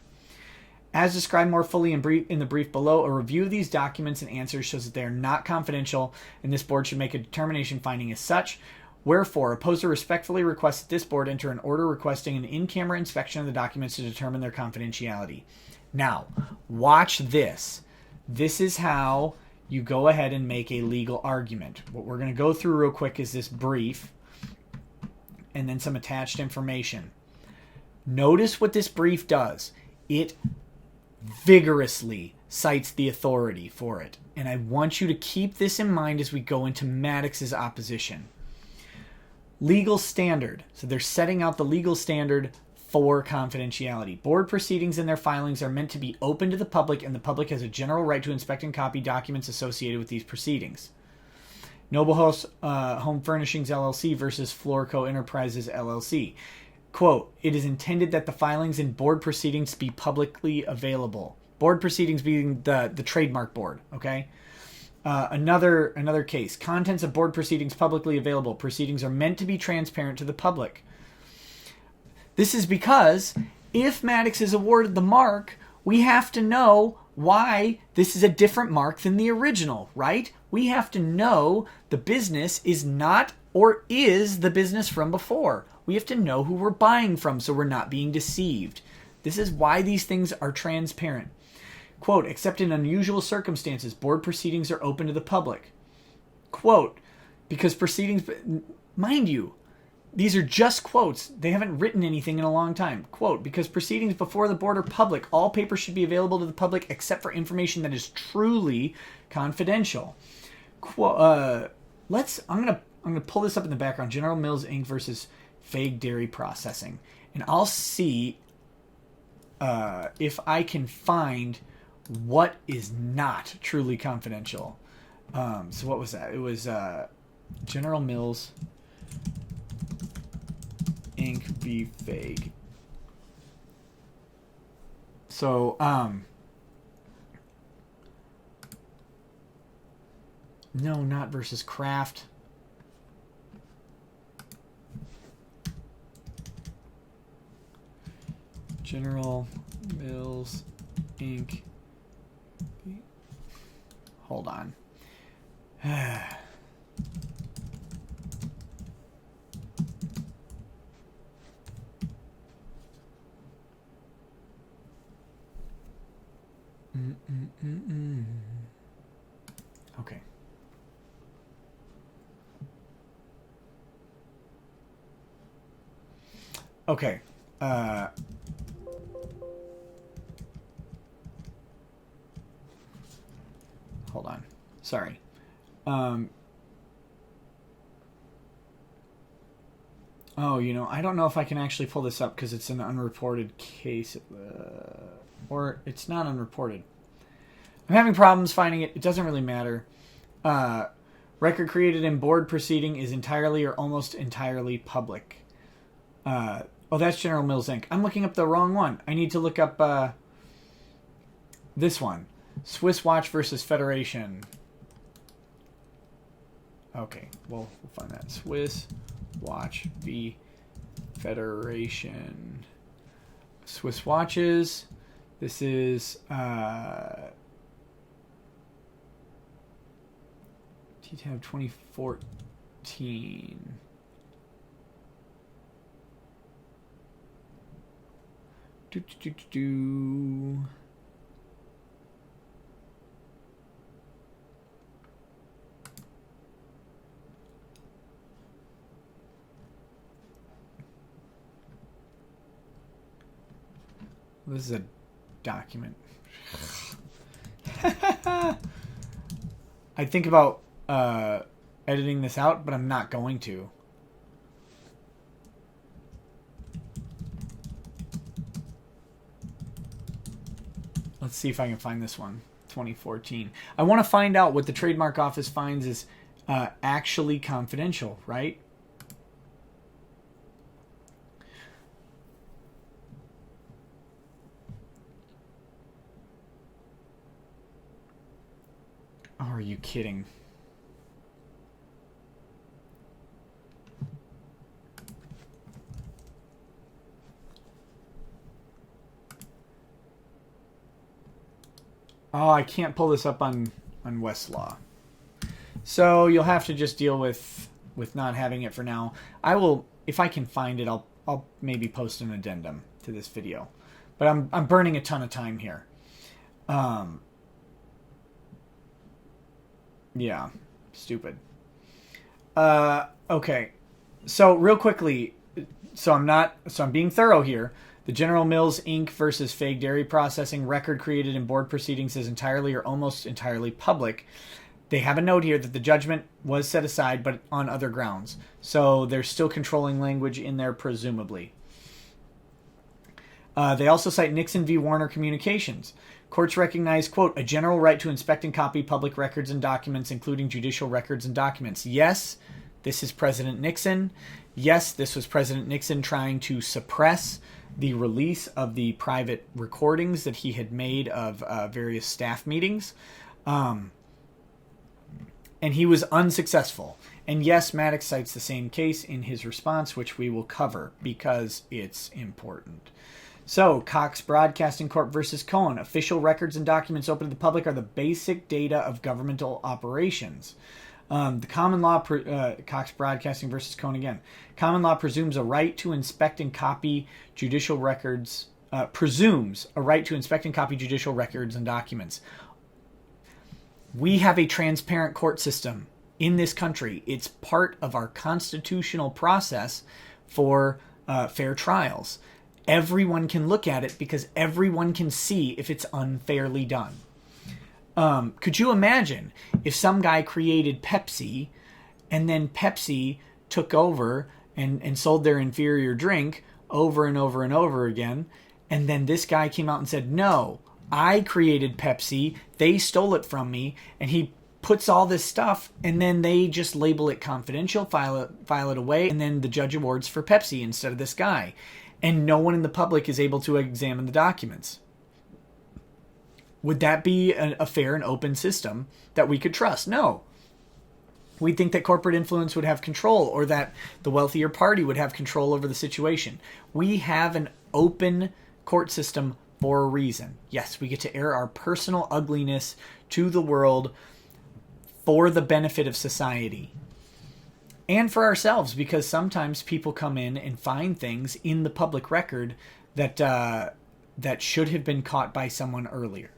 As described more fully in the brief below, a review of these documents and answers shows that they are not confidential, and this board should make a determination finding as such. Wherefore, opposer respectfully requests that this board enter an order requesting an in-camera inspection of the documents to determine their confidentiality. Now, watch this. This is how you go ahead and make a legal argument. What we're going to go through real quick is this brief and then some attached information. Notice what this brief does. It vigorously cites the authority for it. And I want you to keep this in mind as we go into Maddox's opposition. Legal standard. So they're setting out the legal standard for confidentiality. Board proceedings and their filings are meant to be open to the public, and the public has a general right to inspect and copy documents associated with these proceedings. Noble House Home Furnishings LLC versus Florco Enterprises LLC. Quote, it is intended that the filings and board proceedings be publicly available. Board proceedings being the trademark board, okay? Another case. Contents of board proceedings publicly available. Proceedings are meant to be transparent to the public. This is because if Maddox is awarded the mark, we have to know why this is a different mark than the original, right? We have to know the business is not or is the business from before. We have to know who we're buying from so we're not being deceived. This is why these things are transparent. Quote, except in unusual circumstances, board proceedings are open to the public. Quote, because proceedings, mind you, these are just quotes. They haven't written anything in a long time. Quote, because proceedings before the board are public, all papers should be available to the public except for information that is truly confidential. Quote, I'm gonna pull this up in the background. General Mills Inc. versus Fag Dairy Processing, and I'll see if I can find what is not truly confidential. So what was that? It was General Mills Inc. v. Fag. So no, not versus Kraft. General Mills Inc. Hold on. Okay. Okay. Hold on. Sorry. Oh, I don't know if I can actually pull this up because it's an unreported case. Or it's not unreported. I'm having problems finding it. It doesn't really matter. Record created in board proceeding is entirely or almost entirely public. Oh, that's General Mills Inc. I'm looking up the wrong one. I need to look up this one. Swiss Watch versus Federation. Okay, we'll find that. Swiss Watch v. Federation. Swiss Watches. This is T-Tab 2014. This is a document. I think about editing this out, but I'm not going to. Let's see if I can find this one. 2014. I want to find out what the Trademark Office finds is actually confidential, right? Oh, are you kidding? Oh, I can't pull this up on Westlaw. So you'll have to just deal with not having it for now. I will, if I can find it, I'll maybe post an addendum to this video. But I'm burning a ton of time here. Yeah, stupid. Okay. So real quickly, I'm being thorough here. The General Mills Inc. versus Fag Dairy Processing record created in board proceedings is entirely or almost entirely public. They have a note here that the judgment was set aside, but on other grounds. So there's still controlling language in there, presumably. They also cite Nixon v. Warner Communications. Courts recognize, quote, a general right to inspect and copy public records and documents, including judicial records and documents. Yes, this is President Nixon. Yes, this was President Nixon trying to suppress the release of the private recordings that he had made of various staff meetings. And he was unsuccessful. And yes, Maddox cites the same case in his response, which we will cover because it's important. So, Cox Broadcasting Corp. Versus Cohen. Official records and documents open to the public are the basic data of governmental operations. The common law, Cox Broadcasting versus Cohen again. Common law presumes a right to inspect and copy judicial records, presumes a right to inspect and copy judicial records and documents. We have a transparent court system in this country. It's part of our constitutional process for fair trials. Everyone can look at it because everyone can see if it's unfairly done. Could you imagine if some guy created Pepsi and then Pepsi took over and sold their inferior drink over and over and over again, and then this guy came out and said, no, I created Pepsi, they stole it from me, and he puts all this stuff, and then they just label it confidential, file it away, and then the judge awards for Pepsi instead of this guy. And no one in the public is able to examine the documents. Would that be a fair and open system that we could trust? No. We'd think that corporate influence would have control, or that the wealthier party would have control over the situation. We have an open court system for a reason. Yes, we get to air our personal ugliness to the world for the benefit of society. And for ourselves, because sometimes people come in and find things in the public record that should have been caught by someone earlier.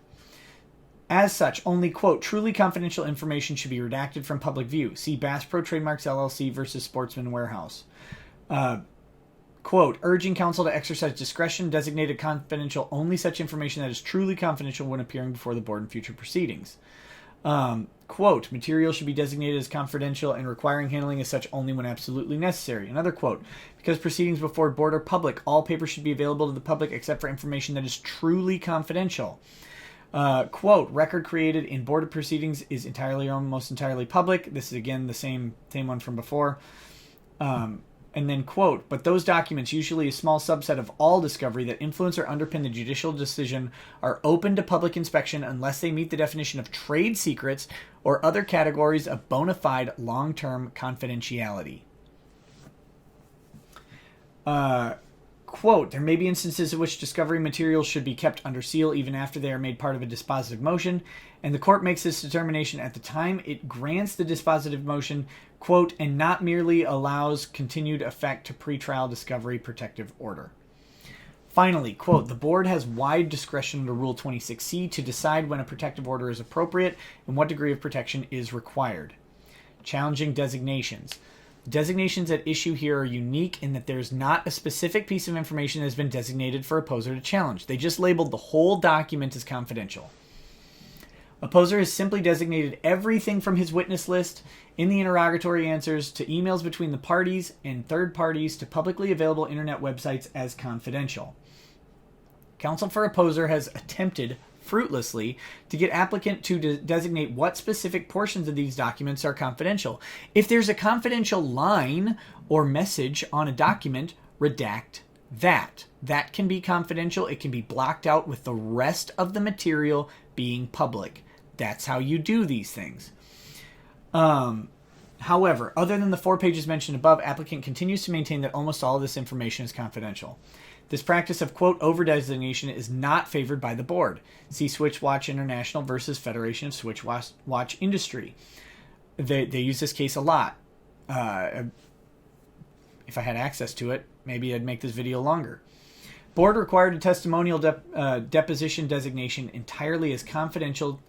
As such, only, quote, truly confidential information should be redacted from public view. See Bass Pro Trademarks LLC versus Sportsman Warehouse. Quote, urging counsel to exercise discretion, designated confidential only such information that is truly confidential when appearing before the board in future proceedings. Quote, material should be designated as confidential and requiring handling as such only when absolutely necessary. Another quote, because proceedings before board are public, all papers should be available to the public except for information that is truly confidential. Quote, record created in board proceedings is entirely or almost entirely public. This is, again, the same one from before. And then, quote, but those documents, usually a small subset of all discovery that influence or underpin the judicial decision, are open to public inspection unless they meet the definition of trade secrets or other categories of bona fide long-term confidentiality. Quote, there may be instances in which discovery materials should be kept under seal even after they are made part of a dispositive motion, and the court makes this determination at the time it grants the dispositive motion, quote, and not merely allows continued effect to pretrial discovery protective order. Finally, quote, the board has wide discretion under Rule 26C to decide when a protective order is appropriate and what degree of protection is required. Challenging designations. Designations at issue here are unique in that there's not a specific piece of information that has been designated for opposer to challenge. They just labeled the whole document as confidential. Opposer has simply designated everything from his witness list in the interrogatory answers to emails between the parties and third parties to publicly available internet websites as confidential. Counsel for opposer has attempted fruitlessly to get applicant to designate what specific portions of these documents are confidential. If there's a confidential line or message on a document, redact that. That can be confidential. It can be blocked out with the rest of the material being public. That's how you do these things. However, other than the 4 pages mentioned above, applicant continues to maintain that almost all of this information is confidential. This practice of, quote, over-designation is not favored by the board. See Switchwatch International versus Federation of Switchwatch Industry. They use this case a lot. If I had access to it, maybe I'd make this video longer. Board required a testimonial deposition designation entirely as confidential,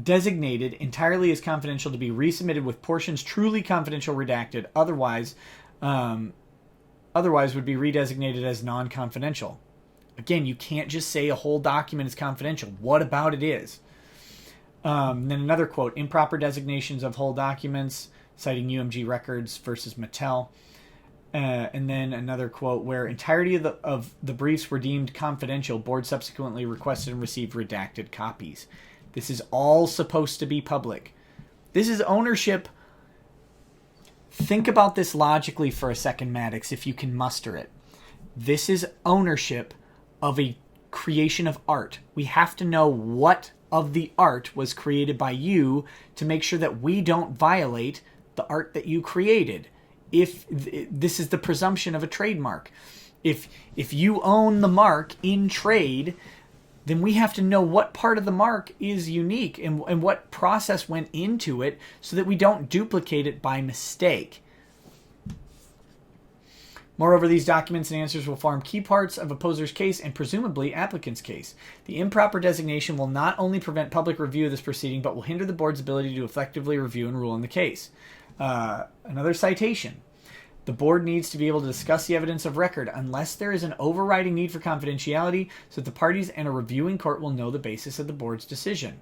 designated entirely as confidential to be resubmitted with portions truly confidential redacted. Otherwise would be redesignated as non-confidential. Again, you can't just say a whole document is confidential. What about it is? Then another quote, improper designations of whole documents, citing UMG Records versus Mattel. And then another quote, where entirety of the briefs were deemed confidential, board subsequently requested and received redacted copies. This is all supposed to be public. This is ownership. Think about this logically for a second, Maddox, if you can muster it. This is ownership of a creation of art. We have to know what of the art was created by you to make sure that we don't violate the art that you created. If this is the presumption of a trademark. If you own the mark in trade, then we have to know what part of the mark is unique and what process went into it so that we don't duplicate it by mistake. Moreover, these documents and answers will form key parts of opposer's case and presumably applicant's case. The improper designation will not only prevent public review of this proceeding, but will hinder the board's ability to effectively review and rule in the case. Another citation. The board needs to be able to discuss the evidence of record unless there is an overriding need for confidentiality so that the parties and a reviewing court will know the basis of the board's decision.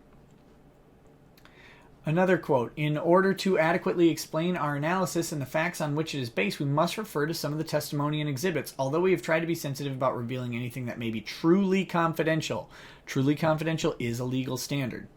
Another quote, in order to adequately explain our analysis and the facts on which it is based, we must refer to some of the testimony and exhibits, although we have tried to be sensitive about revealing anything that may be truly confidential. Truly confidential is a legal standard.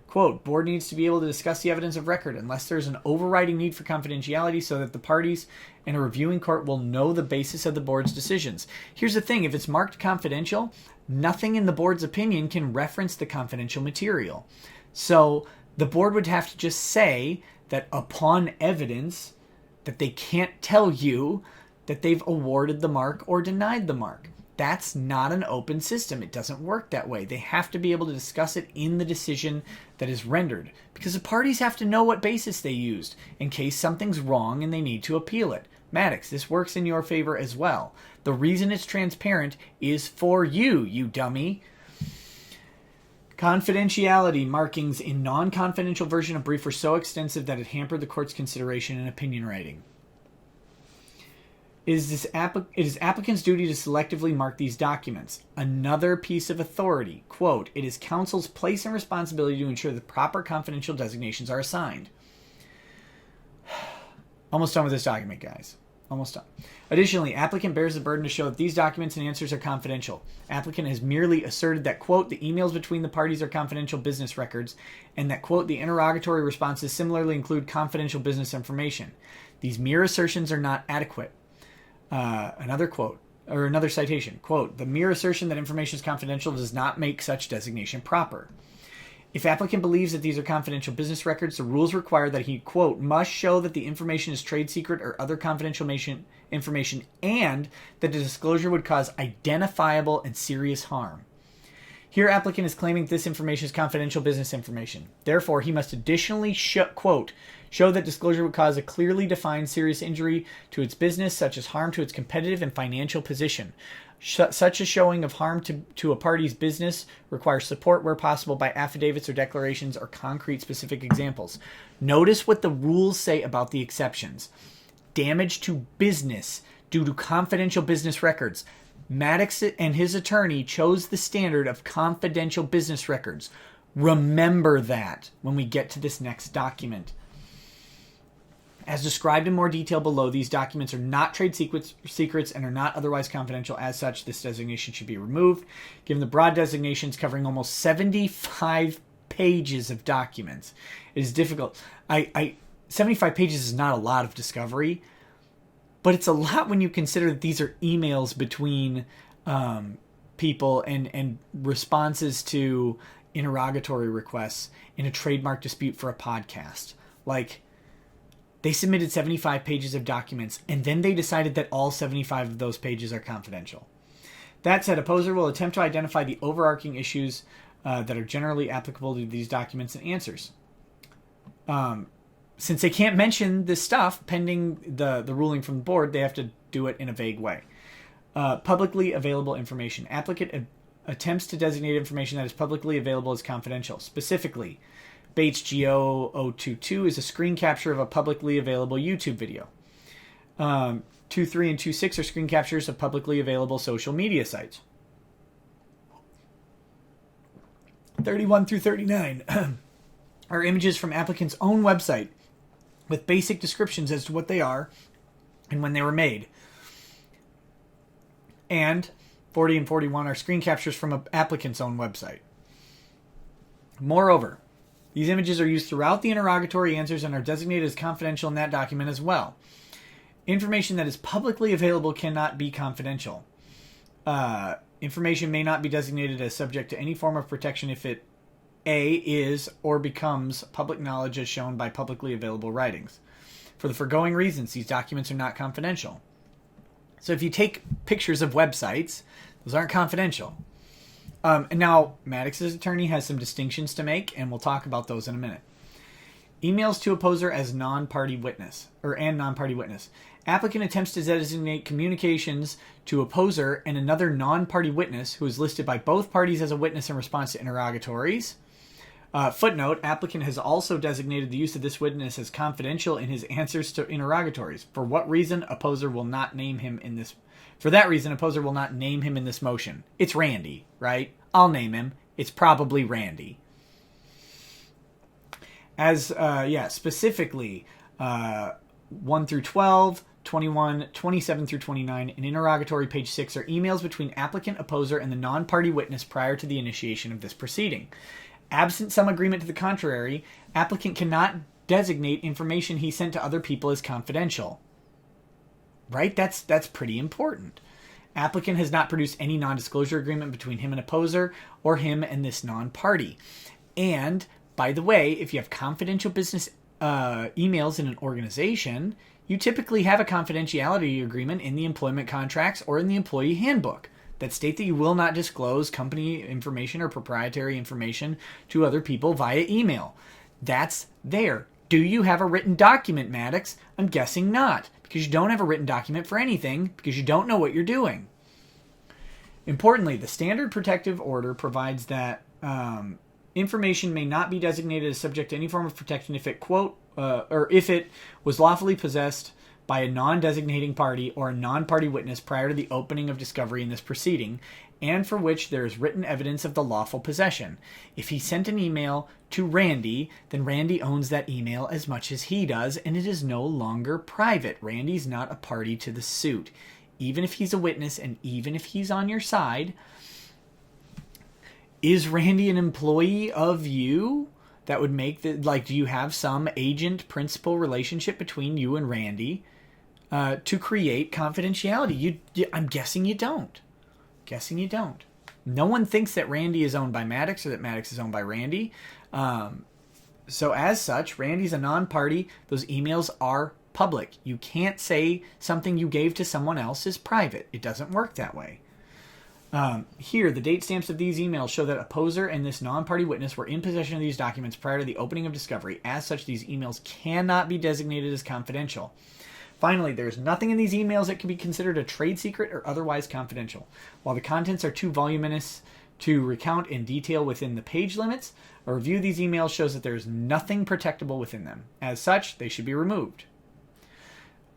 Quote, board needs to be able to discuss the evidence of record unless there's an overriding need for confidentiality so that the parties and a reviewing court will know the basis of the board's decisions. Here's the thing, if it's marked confidential, nothing in the board's opinion can reference the confidential material. So the board would have to just say that upon evidence that they can't tell you that they've awarded the mark or denied the mark. That's not an open system. It doesn't work that way. They have to be able to discuss it in the decision that is rendered because the parties have to know what basis they used in case something's wrong and they need to appeal it. Maddox, this works in your favor as well. The reason it's transparent is for you, you dummy. Confidentiality markings in non-confidential version of brief were so extensive that it hampered the court's consideration and opinion writing. It is applicant's duty to selectively mark these documents. Another piece of authority, quote, it is counsel's place and responsibility to ensure the proper confidential designations are assigned. Almost done with this document, guys. almost done. Additionally, applicant bears the burden to show that these documents and answers are confidential. Applicant has merely asserted that, quote, the emails between the parties are confidential business records, and that, quote, the interrogatory responses similarly include confidential business information. These mere assertions are not adequate. Another quote, or another citation, quote, the mere assertion that information is confidential does not make such designation proper. If applicant believes that these are confidential business records, the rules require that he, quote, must show that the information is trade secret or other confidential information and that the disclosure would cause identifiable and serious harm. Here, applicant is claiming this information is confidential business information. Therefore, he must additionally, quote, show that disclosure would cause a clearly defined serious injury to its business, such as harm to its competitive and financial position. Such a showing of harm to a party's business requires support where possible by affidavits or declarations or concrete specific examples. Notice what the rules say about the exceptions. Damage to business due to confidential business records. Maddox and his attorney chose the standard of confidential business records. Remember that when we get to this next document. As described in more detail below, these documents are not trade secrets and are not otherwise confidential. As such, this designation should be removed. Given the broad designations covering almost 75 pages of documents, it is difficult. 75 pages is not a lot of discovery, but it's a lot when you consider that these are emails between people and responses to interrogatory requests in a trademark dispute for a podcast. Like, they submitted 75 pages of documents, and then they decided that all 75 of those pages are confidential. That said, Opposer will attempt to identify the overarching issues that are generally applicable to these documents and answers. Since they can't mention this stuff pending the ruling from the board, they have to do it in a vague way. Publicly available information. Applicant attempts to designate information that is publicly available as confidential. Specifically, Bates GO022 is a screen capture of a publicly available YouTube video. 2.3 and 2.6 are screen captures of publicly available social media sites. 31 through 39 are images from applicant's own website with basic descriptions as to what they are and when they were made. And 40 and 41 are screen captures from an applicant's own website. Moreover, these images are used throughout the interrogatory answers and are designated as confidential in that document as well. Information that is publicly available cannot be confidential. Information may not be designated as subject to any form of protection if it A, is or becomes public knowledge as shown by publicly available writings. For the foregoing reasons, these documents are not confidential. So if you take pictures of websites, those aren't confidential. And now, Maddox's attorney has some distinctions to make, and we'll talk about those in a minute. Emails to Opposer as non-party witness, and non-party witness. Applicant attempts to designate communications to Opposer and another non-party witness who is listed by both parties as a witness in response to interrogatories. Footnote, applicant has also designated the use of this witness as confidential in his answers to interrogatories. For what reason, Opposer will not name him in this. For that reason, Opposer will not name him in this motion. It's Randy, right? I'll name him. It's probably Randy. As, specifically, 1 through 12, 21, 27 through 29, and interrogatory page 6 are emails between applicant, Opposer, and the non-party witness prior to the initiation of this proceeding. Absent some agreement to the contrary, applicant cannot designate information he sent to other people as confidential. Right? That's pretty important. Applicant has not produced any non-disclosure agreement between him and Opposer or him and this non-party. And, by the way, if you have confidential business emails in an organization, you typically have a confidentiality agreement in the employment contracts or in the employee handbook that state that you will not disclose company information or proprietary information to other people via email. That's there. Do you have a written document, Maddox? I'm guessing not, because you don't have a written document for anything, because you don't know what you're doing. Importantly, the standard protective order provides that information may not be designated as subject to any form of protection if it, quote, or if it was lawfully possessed by a non-designating party or a non-party witness prior to the opening of discovery in this proceeding, and for which there is written evidence of the lawful possession. If he sent an email to Randy, then Randy owns that email as much as he does, and it is no longer private. Randy's not a party to the suit. Even if he's a witness and even if he's on your side, is Randy an employee of you? That would make the, like, do you have some agent-principal relationship between you and Randy to create confidentiality? I'm guessing you don't. Guessing you don't. No one thinks that Randy is owned by Maddox or that Maddox is owned by Randy. So as such, Randy's a non-party. Those emails are public. You can't say something you gave to someone else is private. It doesn't work that way. Here, the date stamps of these emails show that a poser and this non-party witness were in possession of these documents prior to the opening of discovery. As such, these emails cannot be designated as confidential. Finally, there's nothing in these emails that can be considered a trade secret or otherwise confidential. While the contents are too voluminous to recount in detail within the page limits, a review of these emails shows that there is nothing protectable within them. As such, they should be removed.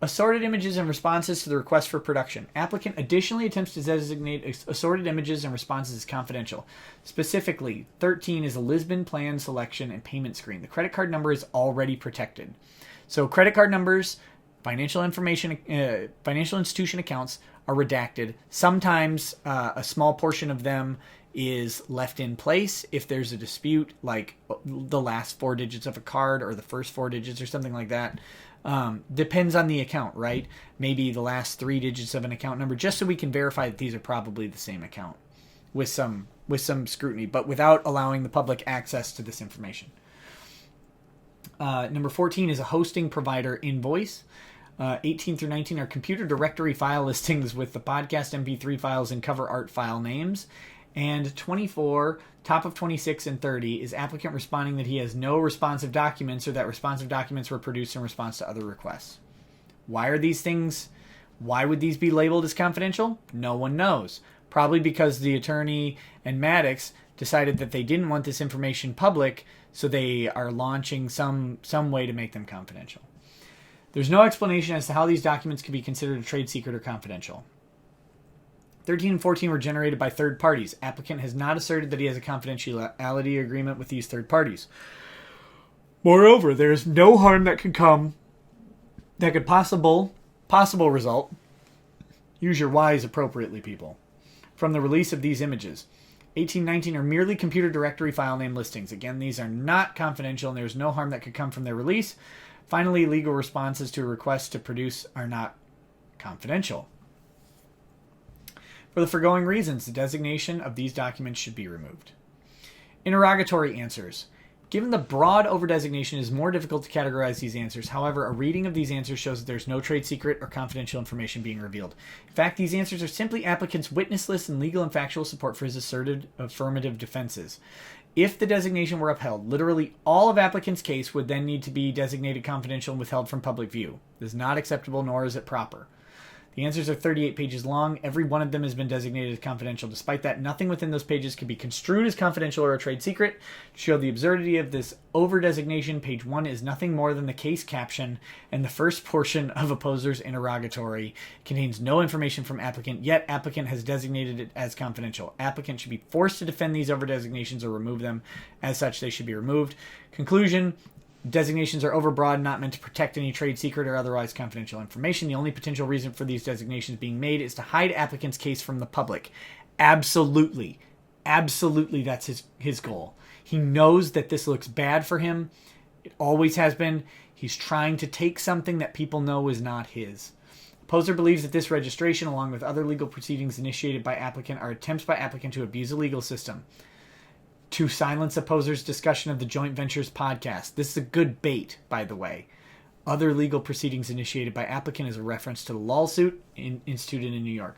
Assorted images and responses to the request for production. Applicant additionally attempts to designate assorted images and responses as confidential. Specifically, 13 is a Lisbon plan selection and payment screen. The credit card number is already protected. So credit card numbers, financial information, financial institution accounts are redacted. Sometimes a small portion of them is left in place if there's a dispute, like the last 4 digits of a card or the first 4 digits or something like that. Depends on the account, right? Maybe the last 3 digits of an account number, just so we can verify that these are probably the same account with some scrutiny, but without allowing the public access to this information. Number 14 is a hosting provider invoice. 18 through 19 are computer directory file listings with the podcast MP3 files and cover art file names. And 24, top of 26 and 30, is applicant responding that he has no responsive documents or that responsive documents were produced in response to other requests. Why would these be labeled as confidential? No one knows. Probably because the attorney and Maddox decided that they didn't want this information public, so they are launching some way to make them confidential. There's no explanation as to how these documents can be considered a trade secret or confidential. 13 and 14 were generated by third parties. Applicant has not asserted that he has a confidentiality agreement with these third parties. Moreover, there is no harm that could possible result, use your Y's appropriately, people, from the release of these images. 18, 19 are merely computer directory file name listings. Again, these are not confidential and there is no harm that could come from their release. Finally, legal responses to a request to produce are not confidential. For the foregoing reasons, the designation of these documents should be removed. Interrogatory answers. Given the broad overdesignation, it is more difficult to categorize these answers. However, a reading of these answers shows that there is no trade secret or confidential information being revealed. In fact, these answers are simply applicant's witness list and legal and factual support for his asserted affirmative defenses. If the designation were upheld, literally all of applicant's case would then need to be designated confidential and withheld from public view. This is not acceptable, nor is it proper. The answers are 38 pages long. Every one of them has been designated as confidential. Despite that, nothing within those pages can be construed as confidential or a trade secret. To show the absurdity of this over-designation, page 1 is nothing more than the case caption, and the first portion of opposer's interrogatory contains no information from applicant, yet applicant has designated it as confidential. Applicant should be forced to defend these over-designations or remove them. As such, they should be removed. Conclusion. Designations are overbroad, not meant to protect any trade secret or otherwise confidential information. The only potential reason for these designations being made is to hide applicant's case from the public. Absolutely. Absolutely, that's his goal. He knows that this looks bad for him. It always has been. He's trying to take something that people know is not his. Opposer believes that this registration, along with other legal proceedings initiated by applicant, are attempts by applicant to abuse the legal system. To silence opposer's discussion of the Joint Ventures podcast. This is a good bait, by the way. Other legal proceedings initiated by applicant is a reference to the lawsuit instituted in New York.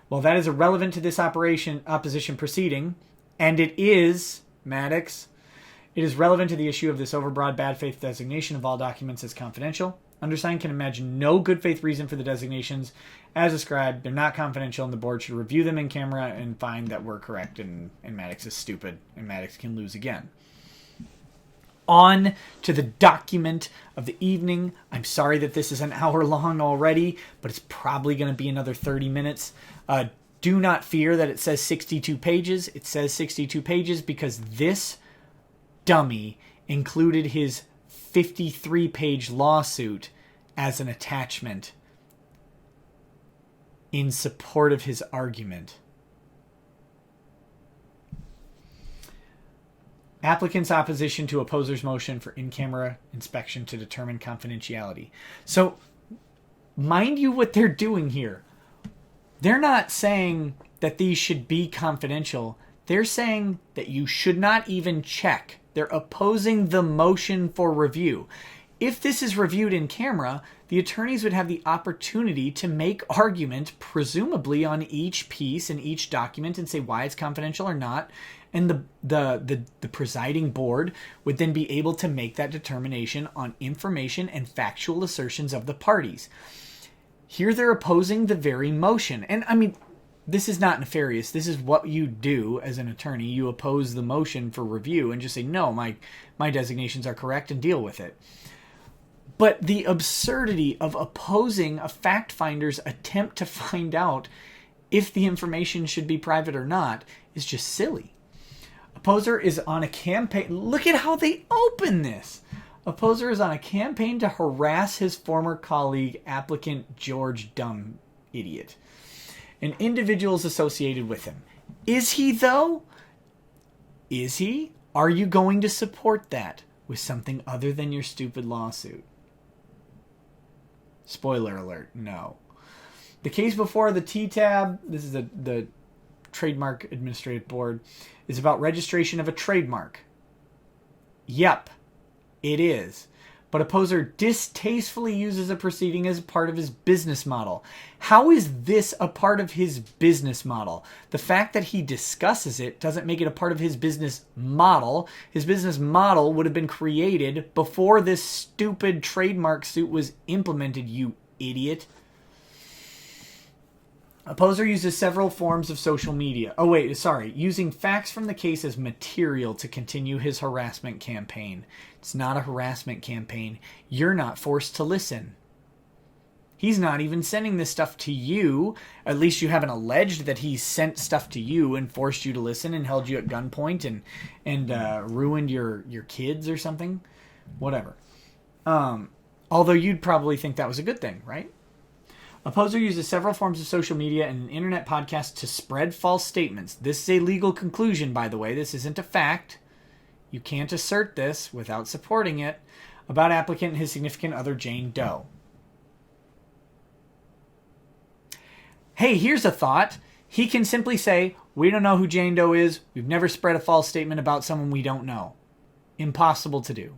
While that is irrelevant to this opposition proceeding, and it is, Maddox, it is relevant to the issue of this overbroad bad faith designation of all documents as confidential. Undersigned can imagine no good faith reason for the designations as described. They're not confidential, and the board should review them in camera and find that we're correct, and Maddox is stupid, and Maddox can lose again. On to the document of the evening. I'm sorry that this is an hour long already, but it's probably going to be another 30 minutes. Do not fear that it says 62 pages. It says 62 pages because this dummy included his 53-page lawsuit as an attachment in support of his argument. Applicant's opposition to opposer's motion for in-camera inspection to determine confidentiality. So, mind you what they're doing here. They're not saying that these should be confidential. They're saying that you should not even check. They're opposing the motion for review. If this is reviewed in camera, the attorneys would have the opportunity to make argument, presumably on each piece and each document, and say why it's confidential or not. And the presiding board would then be able to make that determination on information and factual assertions of the parties. Here they're opposing the very motion. And I mean, this is not nefarious. This is what you do as an attorney. You oppose the motion for review and just say, no, my designations are correct, and deal with it. But the absurdity of opposing a fact finder's attempt to find out if the information should be private or not is just silly. Opposer is on a campaign. Look at how they open this. Opposer is on a campaign to harass his former colleague, applicant George Dumb Idiot, and individuals associated with him. Is he, though? Is he? Are you going to support that with something other than your stupid lawsuit? Spoiler alert, no. The case before the TTAB, this is the Trademark Administrative Board, is about registration of a trademark. Yep, it is. But opposer distastefully uses a proceeding as part of his business model. How is this a part of his business model? The fact that he discusses it doesn't make it a part of his business model. His business model would have been created before this stupid trademark suit was implemented, you idiot. Opposer uses several forms of social media. Using facts from the case as material to continue his harassment campaign. It's not a harassment campaign. You're not forced to listen. He's not even sending this stuff to you. At least you haven't alleged that he sent stuff to you and forced you to listen and held you at gunpoint and ruined your kids or something. Whatever. Although you'd probably think that was a good thing, right? Opposer uses several forms of social media and an internet podcast to spread false statements. This is a legal conclusion, by the way. This isn't a fact. You can't assert this without supporting it about applicant and his significant other, Jane Doe. Hey, here's a thought. He can simply say, we don't know who Jane Doe is. We've never spread a false statement about someone we don't know. Impossible to do.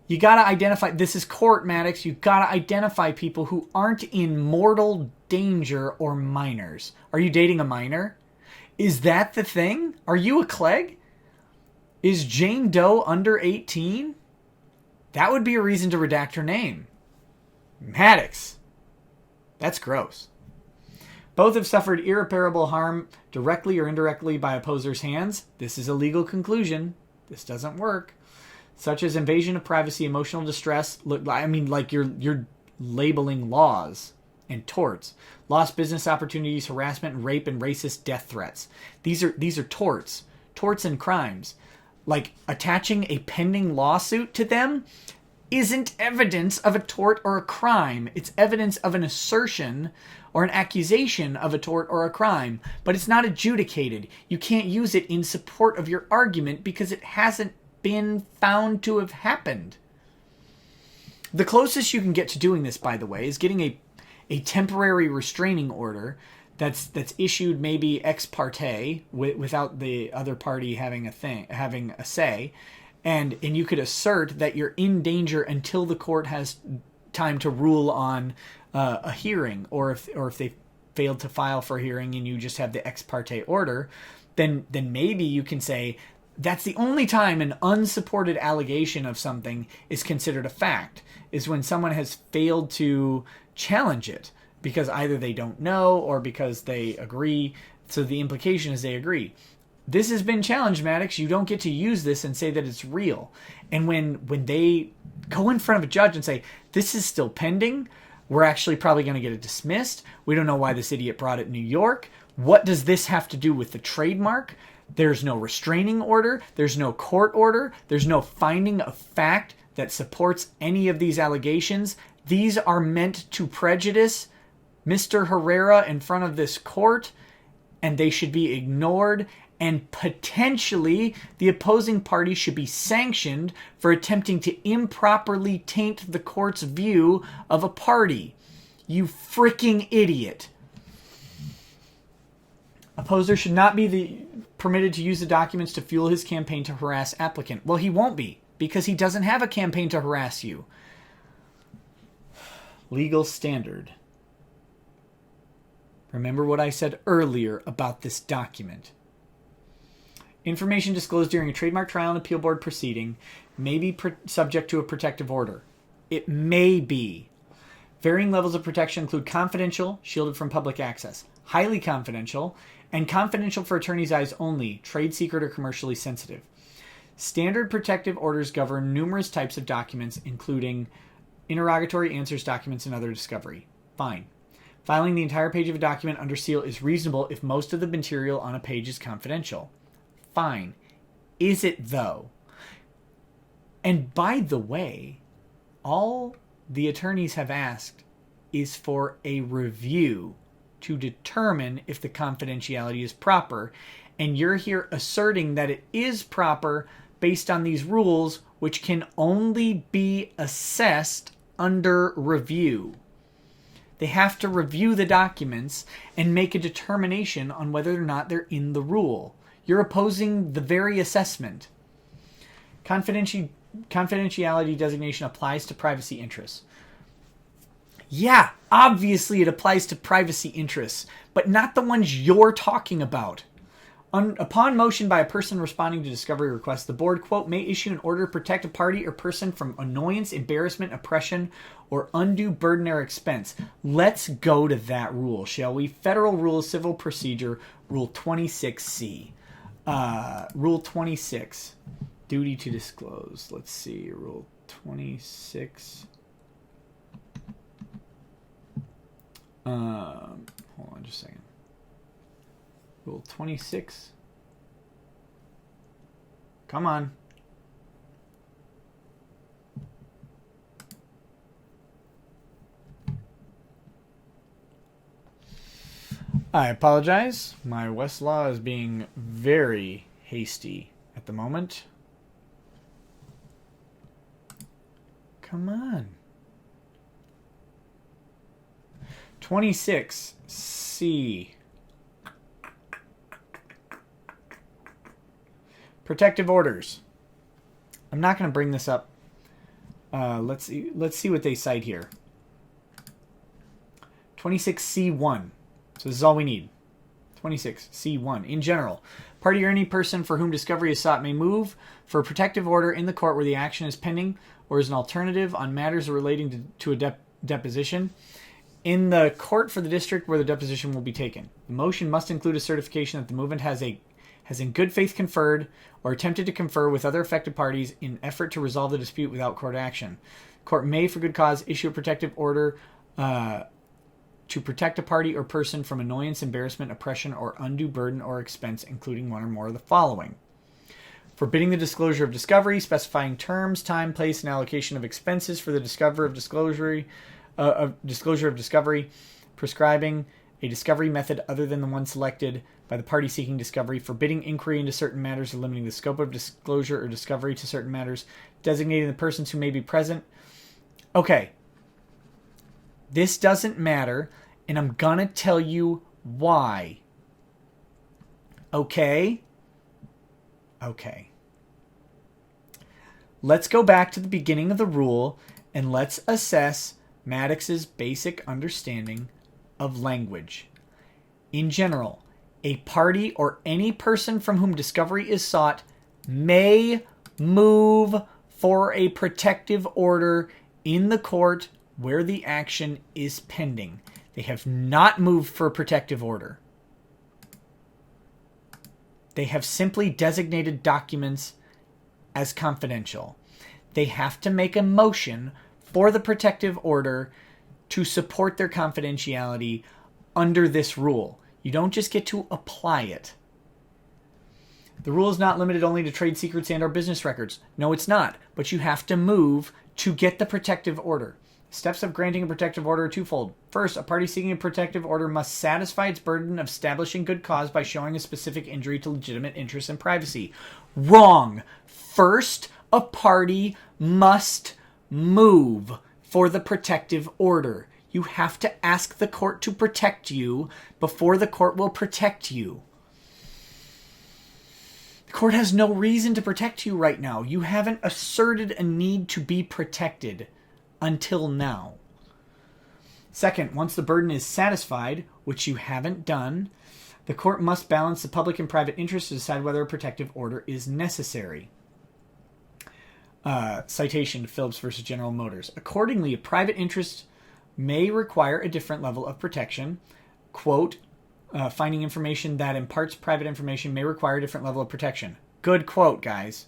You got to identify, this is court, Maddox, you got to identify people who aren't in mortal danger or minors. Are you dating a minor? Is that the thing? Are you a Clegg? Is Jane Doe under 18? That would be a reason to redact her name. Maddox. That's gross. Both have suffered irreparable harm directly or indirectly by opposers' hands. This is a legal conclusion. This doesn't work. Such as invasion of privacy, emotional distress. Look, I mean, like you're labeling laws and torts, lost business opportunities, harassment, rape, and racist death threats. These are torts and crimes. Like attaching a pending lawsuit to them isn't evidence of a tort or a crime. It's evidence of an assertion or an accusation of a tort or a crime, but it's not adjudicated. You can't use it in support of your argument because it hasn't been found to have happened. The closest you can get to doing this, by the way, is getting a temporary restraining order that's issued maybe ex parte without the other party having a say, and you could assert that you're in danger until the court has time to rule on a hearing, or if they failed to file for a hearing and you just have the ex parte order, then maybe you can say that's the only time an unsupported allegation of something is considered a fact, is when someone has failed to challenge it because either they don't know or because they agree. So the implication is they agree. this has been challenged, Maddox. You don't get to use this and say that it's real. And when they go in front of a judge and say, this is still pending, we're actually probably going to get it dismissed. We don't know why this idiot brought it in New York. What does this have to do with the trademark? There's no restraining order. There's no court order. There's no finding of fact that supports any of these allegations. These are meant to prejudice Mr. Herrera in front of this court, and they should be ignored. And potentially, the opposing party should be sanctioned for attempting to improperly taint the court's view of a party. You freaking idiot. Opposer should not be permitted to use the documents to fuel his campaign to harass applicant. Well, he won't be, because he doesn't have a campaign to harass you. Legal standard. Remember what I said earlier about this document. Information disclosed during a trademark trial and appeal board proceeding may be subject to a protective order. It may be. Varying levels of protection include confidential, shielded from public access, highly confidential, and confidential for attorney's eyes only, trade secret, or commercially sensitive. Standard protective orders govern numerous types of documents, including interrogatory answers documents and other discovery. Fine. Filing the entire page of a document under seal is reasonable if most of the material on a page is confidential. Fine. Is it, though? And by the way, all the attorneys have asked is for a review to determine if the confidentiality is proper. And you're here asserting that it is proper based on these rules, which can only be assessed under review. They have to review the documents and make a determination on whether or not they're in the rule. You're opposing the very assessment. Confidentiality designation applies to privacy interests. Yeah, obviously it applies to privacy interests, but not the ones you're talking about. Upon motion by a person responding to discovery requests, the board, quote, may issue an order to protect a party or person from annoyance, embarrassment, oppression, or undue burden or expense. Let's go to that rule, shall we? Federal Rule of Civil Procedure, Rule 26C. Rule 26, duty to disclose. Let's see, Rule 26. Hold on just a second. Rule 26. Come on. I apologize. My Westlaw is being very hasty at the moment. Come on. 26C. Protective orders. I'm not going to bring this up. Let's see what they cite here. 26C1. So this is all we need. 26C1. In general, party or any person for whom discovery is sought may move for a protective order in the court where the action is pending or is an alternative on matters relating to a deposition in the court for the district where the deposition will be taken. The motion must include a certification that the movement has in good faith conferred or attempted to confer with other affected parties in effort to resolve the dispute without court action. Court may, for good cause, issue a protective order to protect a party or person from annoyance, embarrassment, oppression, or undue burden or expense, including one or more of the following. Forbidding the disclosure of discovery, specifying terms, time, place, and allocation of expenses for the disclosure of discovery, prescribing a discovery method other than the one selected by the party seeking discovery, forbidding inquiry into certain matters or limiting the scope of disclosure or discovery to certain matters, designating the persons who may be present. Okay. This doesn't matter, and I'm gonna tell you why. Okay? Okay. Let's go back to the beginning of the rule, and let's assess Maddox's basic understanding of language. In general, a party or any person from whom discovery is sought may move for a protective order in the court where the action is pending. They have not moved for a protective order. They have simply designated documents as confidential. They have to make a motion for the protective order to support their confidentiality under this rule. You don't just get to apply it. The rule is not limited only to trade secrets and/or business records. No, it's not. But you have to move to get the protective order. Steps of granting a protective order are twofold. First, a party seeking a protective order must satisfy its burden of establishing good cause by showing a specific injury to legitimate interests and privacy. Wrong. First, a party must move for the protective order. You have to ask the court to protect you before the court will protect you. The court has no reason to protect you right now. You haven't asserted a need to be protected until now. Second, once the burden is satisfied, which you haven't done, the court must balance the public and private interests to decide whether a protective order is necessary. Citation to Phillips versus General Motors. Accordingly, a private interest may require a different level of protection. Quote, finding information that imparts private information may require a different level of protection. Good quote, guys.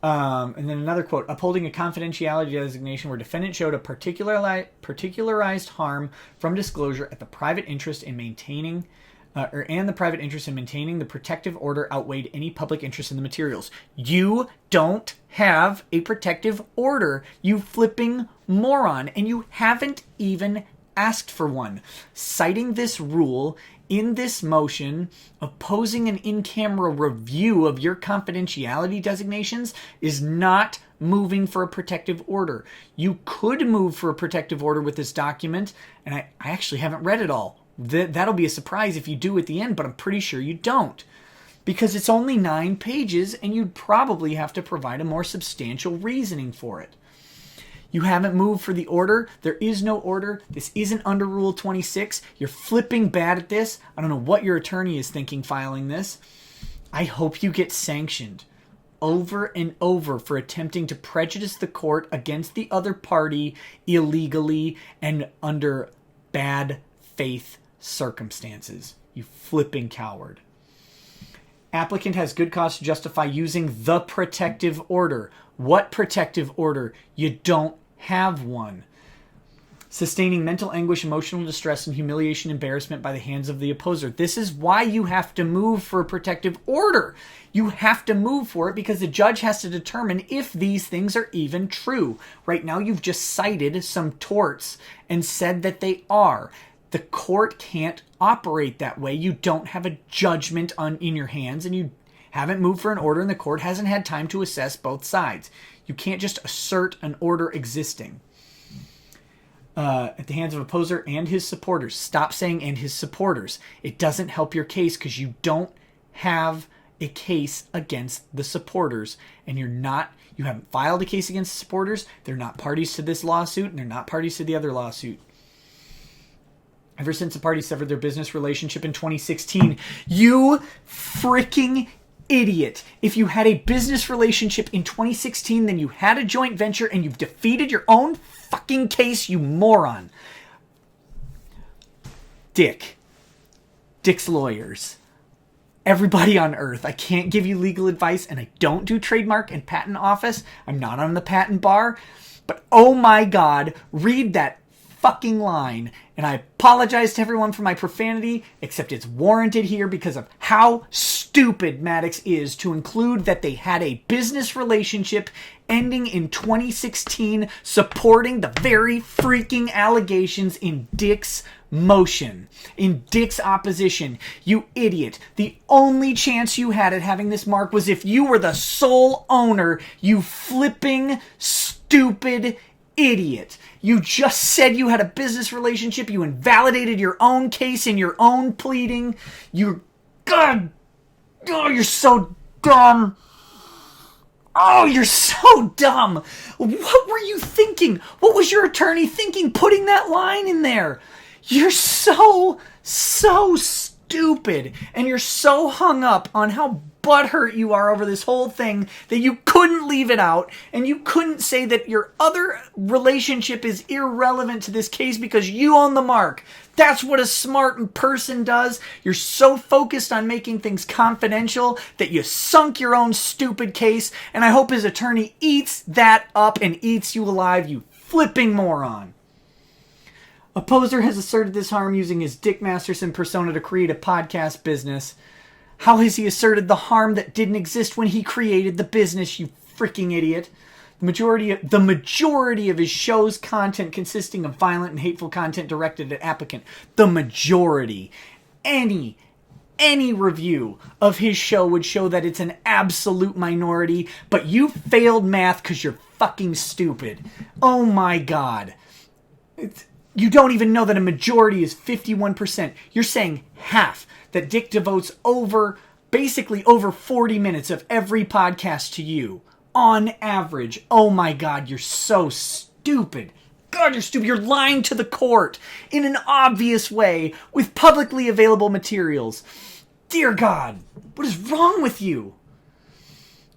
And then another quote. Upholding a confidentiality designation where defendant showed a particularized harm from disclosure at the private interest in maintaining the private interest in maintaining the protective order outweighed any public interest in the materials. You don't have a protective order, you flipping moron, and you haven't even asked for one. Citing this rule in this motion, opposing an in-camera review of your confidentiality designations is not moving for a protective order. You could move for a protective order with this document, and I actually haven't read it all. That'll be a surprise if you do at the end, but I'm pretty sure you don't. Because it's only 9 pages, and you'd probably have to provide a more substantial reasoning for it. You haven't moved for the order. There is no order. This isn't under Rule 26. You're flipping bad at this. I don't know what your attorney is thinking filing this. I hope you get sanctioned over and over for attempting to prejudice the court against the other party illegally and under bad faith circumstances. You flipping coward. Applicant has good cause to justify using the protective order. What protective order? You don't have one. Sustaining mental anguish, emotional distress, and humiliation, embarrassment by the hands of the opposer. This is why you have to move for a protective order. You have to move for it because the judge has to determine if these things are even true. Right now, you've just cited some torts and said that they are. The court can't operate that way. You don't have a judgment in your hands, and you haven't moved for an order, and the court hasn't had time to assess both sides. You can't just assert an order existing. At the hands of opposer and his supporters. Stop saying and his supporters. It doesn't help your case because you don't have a case against the supporters, and you haven't filed a case against the supporters. They're not parties to this lawsuit, and they're not parties to the other lawsuit. Ever since the parties severed their business relationship in 2016, you freaking idiot. If you had a business relationship in 2016, then you had a joint venture and you've defeated your own fucking case, you moron. Dick's lawyers. Everybody on earth. I can't give you legal advice, and I don't do trademark and patent office. I'm not on the patent bar. But oh my God, read that fucking line. And I apologize to everyone for my profanity, except it's warranted here because of how stupid Maddox is to include that they had a business relationship ending in 2016 supporting the very freaking allegations in Dick's motion, in Dick's opposition. You idiot. The only chance you had at having this mark was if you were the sole owner, you flipping stupid idiot. You just said you had a business relationship. You invalidated your own case in your own pleading. You're so dumb. Oh, you're so dumb. What were you thinking? What was your attorney thinking putting that line in there? You're so stupid. And you're so hung up on how butthurt you are over this whole thing that you couldn't leave it out, and you couldn't say that your other relationship is irrelevant to this case because you own the mark. That's what a smart person does. You're so focused on making things confidential that you sunk your own stupid case, and I hope his attorney eats that up and eats you alive, you flipping moron. Opposer has asserted this harm using his Dick Masterson persona to create a podcast business. How has he asserted the harm that didn't exist when he created the business, you freaking idiot? The majority of his show's content consisting of violent and hateful content directed at applicant. The majority. Any review of his show would show that it's an absolute minority, but you failed math because you're fucking stupid. Oh my God. You don't even know that a majority is 51%. You're saying half. That Dick devotes basically over 40 minutes of every podcast to you. On average. Oh my God, you're so stupid. God, you're stupid. You're lying to the court in an obvious way with publicly available materials. Dear God, what is wrong with you?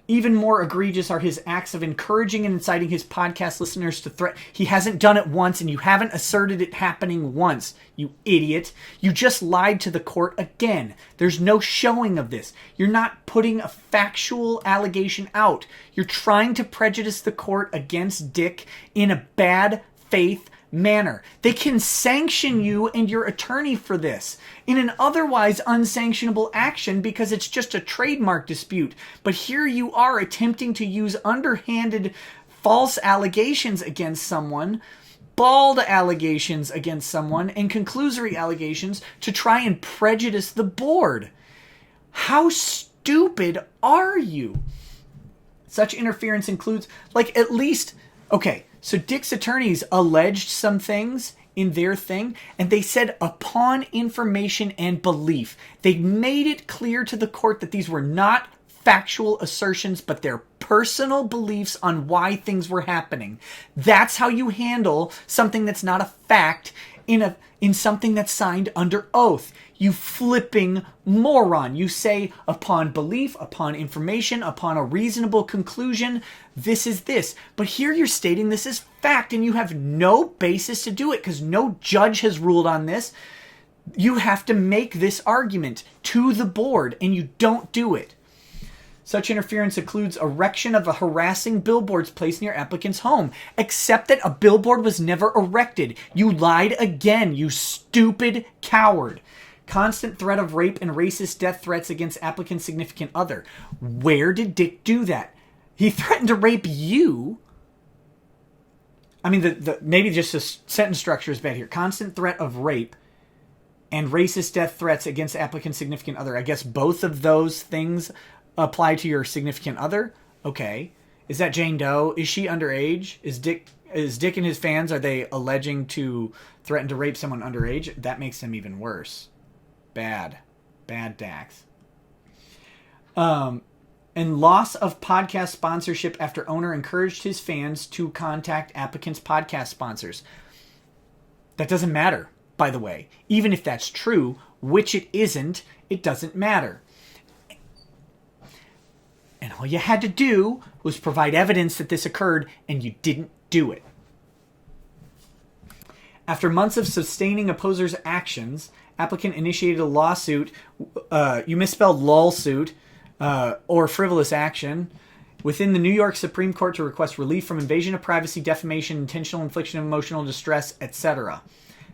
Even more egregious are his acts of encouraging and inciting his podcast listeners to threat. He hasn't done it once, and you haven't asserted it happening once, you idiot. You just lied to the court again. There's no showing of this. You're not putting a factual allegation out. You're trying to prejudice the court against Dick in a bad faith manner. They can sanction you and your attorney for this in an otherwise unsanctionable action because it's just a trademark dispute. But here you are attempting to use underhanded false allegations against someone, bald allegations against someone, and conclusory allegations to try and prejudice the board. How stupid are you? Such interference includes, at least, okay, so Dick's attorneys alleged some things in their thing, and they said upon information and belief. They made it clear to the court that these were not factual assertions, but their personal beliefs on why things were happening. That's how you handle something that's not a fact in something that's signed under oath. You flipping moron. You say upon belief, upon information, upon a reasonable conclusion, this is this. But here you're stating this is fact, and you have no basis to do it because no judge has ruled on this. You have to make this argument to the board, and you don't do it. Such interference includes erection of a harassing billboards placed near applicant's home, except that a billboard was never erected. You lied again, you stupid coward. Constant threat of rape and racist death threats against applicant's significant other. Where did Dick do that? He threatened to rape you. I mean, maybe just the sentence structure is bad here. Constant threat of rape and racist death threats against applicant's significant other. I guess both of those things apply to your significant other. Okay. Is that Jane Doe? Is she underage? Is Dick and his fans, are they alleging to threaten to rape someone underage? That makes them even worse. Bad Dax. And loss of podcast sponsorship after owner encouraged his fans to contact applicant's podcast sponsors. That doesn't matter, by the way. Even if that's true, which it isn't, it doesn't matter. And all you had to do was provide evidence that this occurred, and you didn't do it. After months of sustaining opposers' actions, applicant initiated a lawsuit, you misspelled lawsuit, or frivolous action, within the New York Supreme Court to request relief from invasion of privacy, defamation, intentional infliction of emotional distress, etc.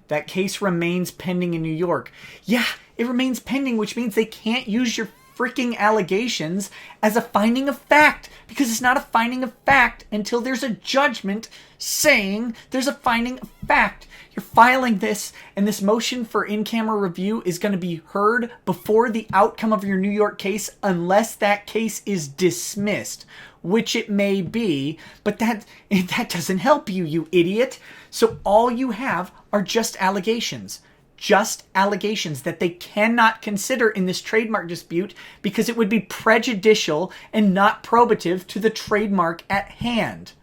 That case remains pending in New York. Yeah, it remains pending, which means they can't use your freaking allegations as a finding of fact, because it's not a finding of fact until there's a judgment saying there's a finding of fact. You're filing this, and this motion for in-camera review is going to be heard before the outcome of your New York case, unless that case is dismissed, which it may be, but that doesn't help you, you idiot. So all you have are just allegations. Just allegations that they cannot consider in this trademark dispute because it would be prejudicial and not probative to the trademark at hand.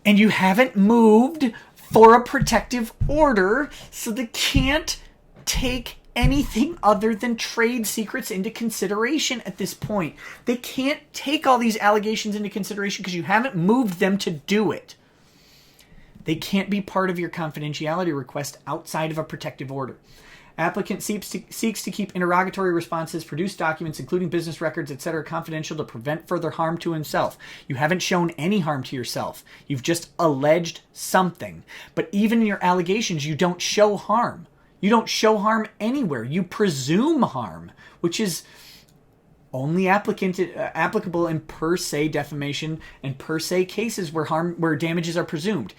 And you haven't moved for a protective order, so they can't take anything other than trade secrets into consideration at this point. They can't take all these allegations into consideration because you haven't moved them to do it. They can't be part of your confidentiality request outside of a protective order. Applicant seeks to keep interrogatory responses, produce documents, including business records, etc., confidential to prevent further harm to himself. You haven't shown any harm to yourself. You've just alleged something. But even in your allegations, you don't show harm. You don't show harm anywhere. You presume harm, which is only applicable in per se defamation and per se cases where damages are presumed.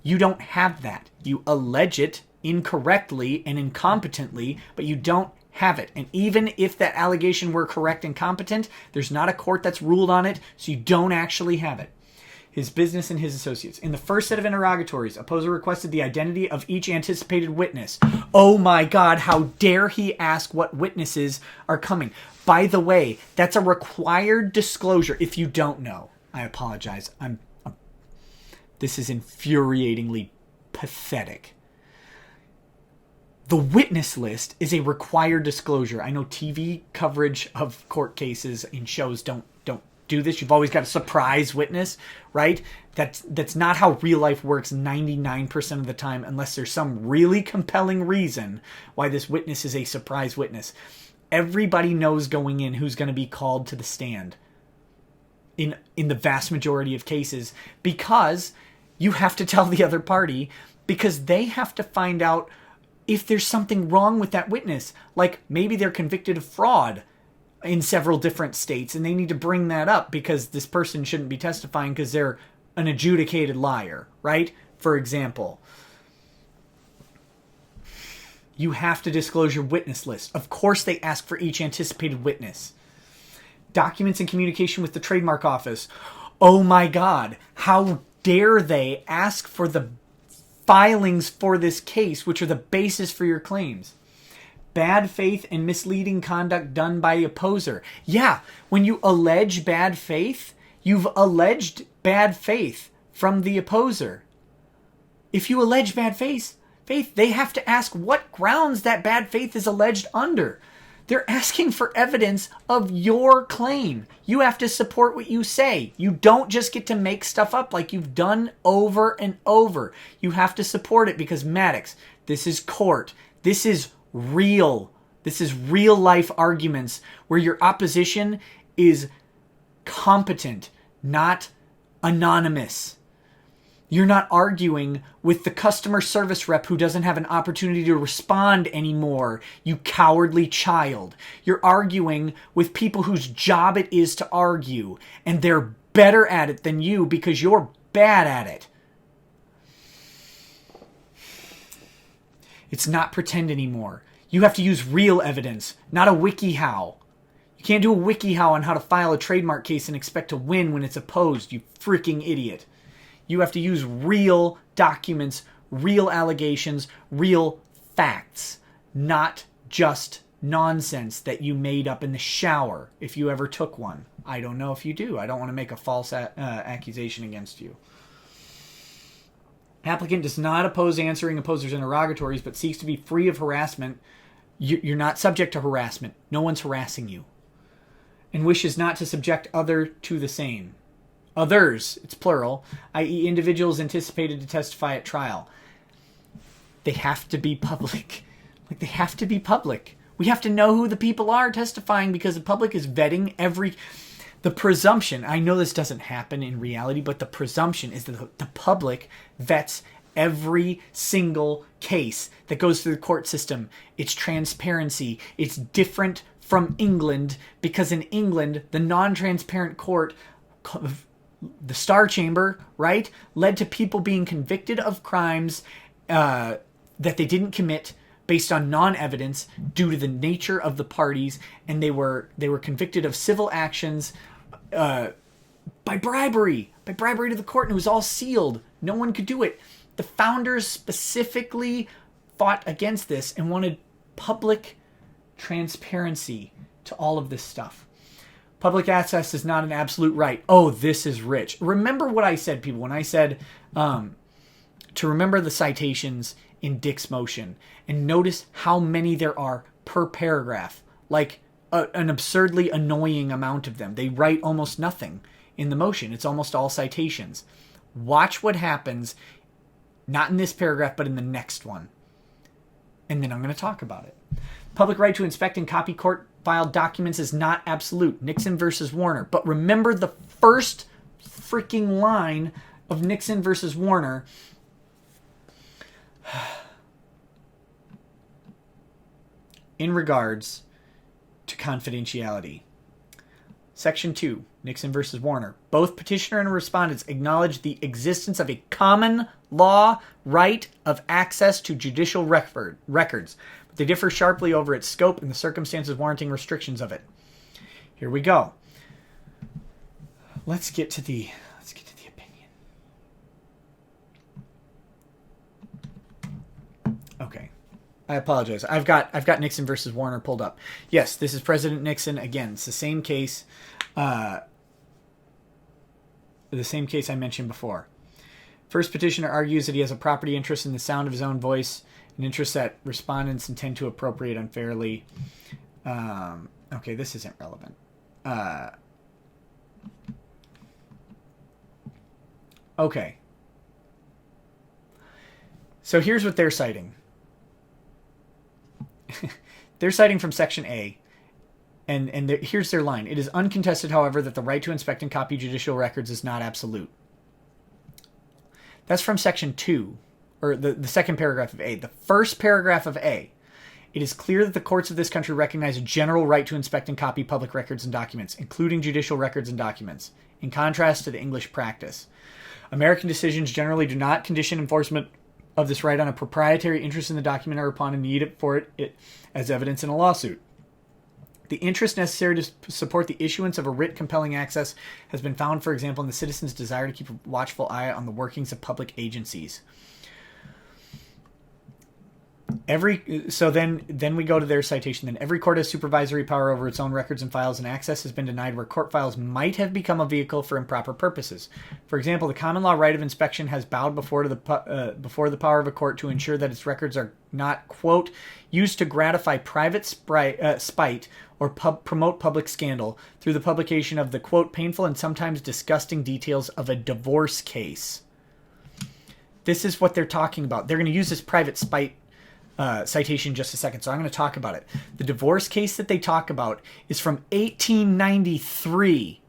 You don't have that. You allege it incorrectly and incompetently, but you don't have it. And even if that allegation were correct and competent, there's not a court that's ruled on it, so you don't actually have it. His business and his associates. In the first set of interrogatories, opposer requested the identity of each anticipated witness. Oh my God, how dare he ask what witnesses are coming. By the way, that's a required disclosure. If you don't know, I apologize. This is infuriatingly pathetic. The witness list is a required disclosure. I know TV coverage of court cases in shows don't do this. You've always got a surprise witness, right? That's not how real life works 99% of the time, unless there's some really compelling reason why this witness is a surprise witness. Everybody knows going in who's going to be called to the stand in the vast majority of cases, because you have to tell the other party, because they have to find out if there's something wrong with that witness. Like maybe they're convicted of fraud in several different states and they need to bring that up because this person shouldn't be testifying because they're an adjudicated liar, right? For example, you have to disclose your witness list. Of course they ask for each anticipated witness. Documents and communication with the trademark office. Oh my God, how dare they ask for the filings for this case, which are the basis for your claims. Bad faith and misleading conduct done by the opposer. Yeah, when you allege bad faith, you've alleged bad faith from the opposer. If you allege bad faith, they have to ask what grounds that bad faith is alleged under. They're asking for evidence of your claim. You have to support what you say. You don't just get to make stuff up like you've done over and over. You have to support it because, Maddox, this is court. This is real. This is real life arguments where your opposition is competent, not anonymous. You're not arguing with the customer service rep who doesn't have an opportunity to respond anymore, you cowardly child. You're arguing with people whose job it is to argue, and they're better at it than you because you're bad at it. It's not pretend anymore. You have to use real evidence, not a WikiHow. You can't do a WikiHow on how to file a trademark case and expect to win when it's opposed, you freaking idiot. You have to use real documents, real allegations, real facts, not just nonsense that you made up in the shower if you ever took one. I don't know if you do. I don't want to make a false accusation against you. Applicant does not oppose answering opposer's interrogatories, but seeks to be free of harassment. You're not subject to harassment. No one's harassing you. And wishes not to subject other to the same. Others, it's plural, i.e. individuals anticipated to testify at trial. They have to be public. They have to be public. We have to know who the people are testifying because the public is vetting the presumption. I know this doesn't happen in reality, but the presumption is that the public vets every single case that goes through the court system. It's transparency. It's different from England because in England, the non-transparent court, the Star Chamber, right, led to people being convicted of crimes that they didn't commit based on non-evidence due to the nature of the parties, and they were convicted of civil actions by bribery to the court, and it was all sealed. No one could do it. The founders specifically fought against this and wanted public transparency to all of this stuff. Public access is not an absolute right. Oh, this is rich. Remember what I said, people, when I said to remember the citations in Dick's motion and notice how many there are per paragraph, like an absurdly annoying amount of them. They write almost nothing in the motion. It's almost all citations. Watch what happens, not in this paragraph, but in the next one. And then I'm going to talk about it. Public right to inspect and copy court-filed documents is not absolute. Nixon versus Warner. But remember the first freaking line of Nixon versus Warner. In regards to confidentiality. Section 2, Nixon versus Warner. Both petitioner and respondents acknowledge the existence of a common law right of access to judicial records, but they differ sharply over its scope and the circumstances warranting restrictions of it. Here we go. Let's get to the opinion. Okay. I apologize. I've got Nixon versus Warner pulled up. Yes, this is President Nixon. Again, it's the same case. The same case I mentioned before. First petitioner argues that he has a property interest in the sound of his own voice, an interest that respondents intend to appropriate unfairly. Okay, this isn't relevant. Okay. So here's what they're citing. They're citing from Section A, and here's their line. It is uncontested, however, that the right to inspect and copy judicial records is not absolute. That's from Section 2, or the second paragraph of A. The first paragraph of A. It is clear that the courts of this country recognize a general right to inspect and copy public records and documents, including judicial records and documents, in contrast to the English practice. American decisions generally do not condition enforcement of this right on a proprietary interest in the document or upon a need for it as evidence in a lawsuit. The interest necessary to support the issuance of a writ compelling access has been found, for example, in the citizen's desire to keep a watchful eye on the workings of public agencies. So then we go to their citation. Then every court has supervisory power over its own records and files, and access has been denied where court files might have become a vehicle for improper purposes. For example, the common law right of inspection has bowed before the power of a court to ensure that its records are not, quote, used to gratify private spite or promote public scandal through the publication of the, quote, painful and sometimes disgusting details of a divorce case. This is what they're talking about. They're going to use this private spite citation in just a second, so I'm going to talk about it. The divorce case that they talk about is from 1893,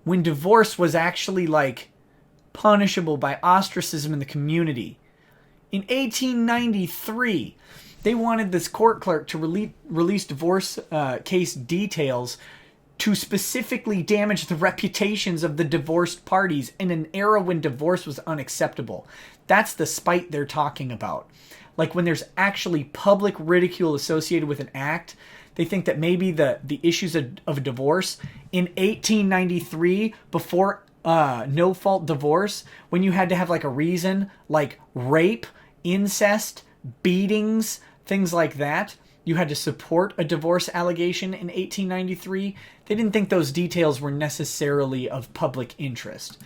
when divorce was actually like punishable by ostracism in the community. In 1893, they wanted this court clerk to release divorce case details to specifically damage the reputations of the divorced parties in an era when divorce was unacceptable. That's the spite they're talking about. Like when there's actually public ridicule associated with an act, they think that maybe the issues of a divorce in 1893, before no-fault divorce, when you had to have like a reason, like rape, incest, beatings, things like that, you had to support a divorce allegation in 1893. They didn't think those details were necessarily of public interest.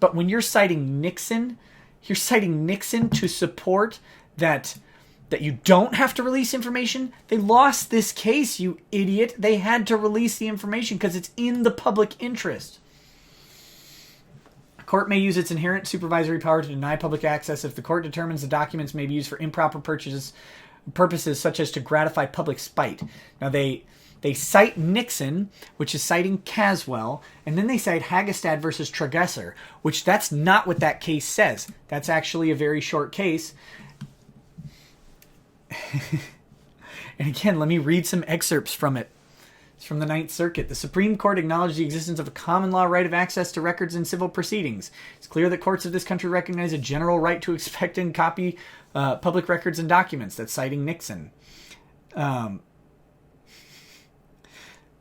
But when you're citing Nixon, you're citing Nixon to support that you don't have to release information. They lost this case, you idiot. They had to release the information because it's in the public interest. A court may use its inherent supervisory power to deny public access if the court determines the documents may be used for improper purposes such as to gratify public spite. Now they cite Nixon, which is citing Caswell, and then they cite Hagestad versus Trageser, which that's not what that case says. That's actually a very short case. And again, let me read some excerpts from it. It's from the Ninth Circuit. The Supreme Court acknowledged the existence of a common law right of access to records in civil proceedings. It's clear that courts of this country recognize a general right to inspect and copy public records and documents. That's citing Nixon.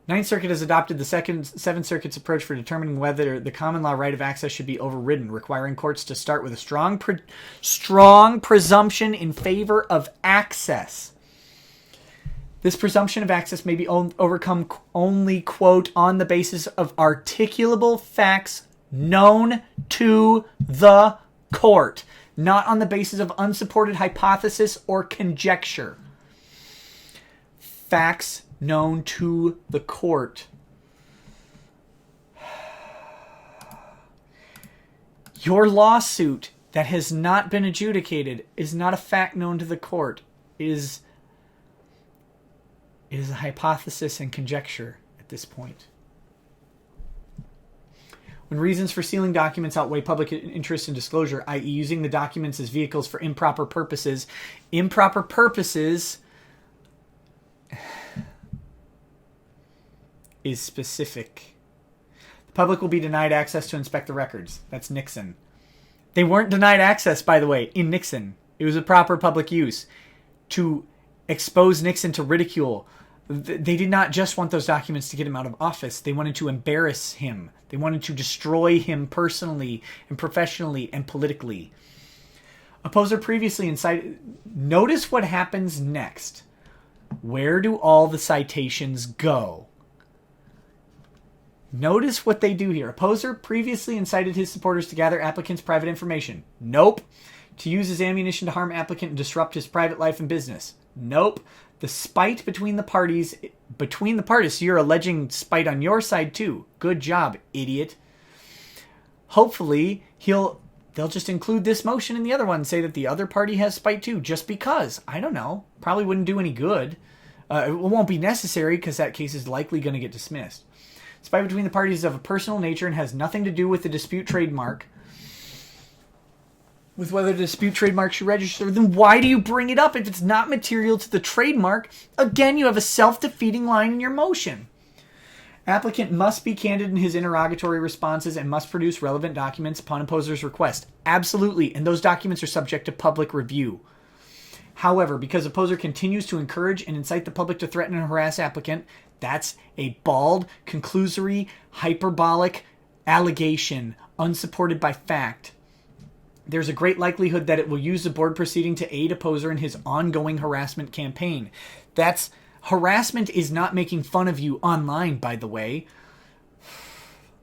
Ninth Circuit has adopted the Seventh Circuit's approach for determining whether the common law right of access should be overridden, requiring courts to start with a strong presumption in favor of access. This presumption of access may be overcome only, quote, on the basis of articulable facts known to the court, not on the basis of unsupported hypothesis or conjecture. facts known to the court. Your lawsuit that has not been adjudicated is not a fact known to the court. It is a hypothesis and conjecture at this point. When reasons for sealing documents outweigh public interest in disclosure, i.e. using the documents as vehicles for improper purposes is specific. The public will be denied access to inspect the records. That's Nixon. They weren't denied access, by the way, in Nixon. It was a proper public use to expose Nixon to ridicule. They did not just want those documents to get him out of office. They wanted to embarrass him. They wanted to destroy him personally and professionally and politically. Opposer previously incited... Notice what happens next. Where do all the citations go? Notice what they do here. Opposer previously incited his supporters to gather applicant's private information. Nope. To use as ammunition to harm applicant and disrupt his private life and business. Nope. The spite between the parties, so you're alleging spite on your side too. Good job, idiot. Hopefully, they'll just include this motion in the other one and say that the other party has spite too, just because. I don't know. Probably wouldn't do any good. It won't be necessary because that case is likely going to get dismissed. Spite between the parties is of a personal nature and has nothing to do with the dispute trademark. With whether the dispute trademark should register, then why do you bring it up if it's not material to the trademark? Again, you have a self-defeating line in your motion. Applicant must be candid in his interrogatory responses and must produce relevant documents upon opposer's request. Absolutely, and those documents are subject to public review. However, because opposer continues to encourage and incite the public to threaten and harass applicant, that's a bald, conclusory, hyperbolic allegation, unsupported by fact. There's a great likelihood that it will use the board proceeding to aid opposer in his ongoing harassment campaign. Harassment is not making fun of you online, by the way.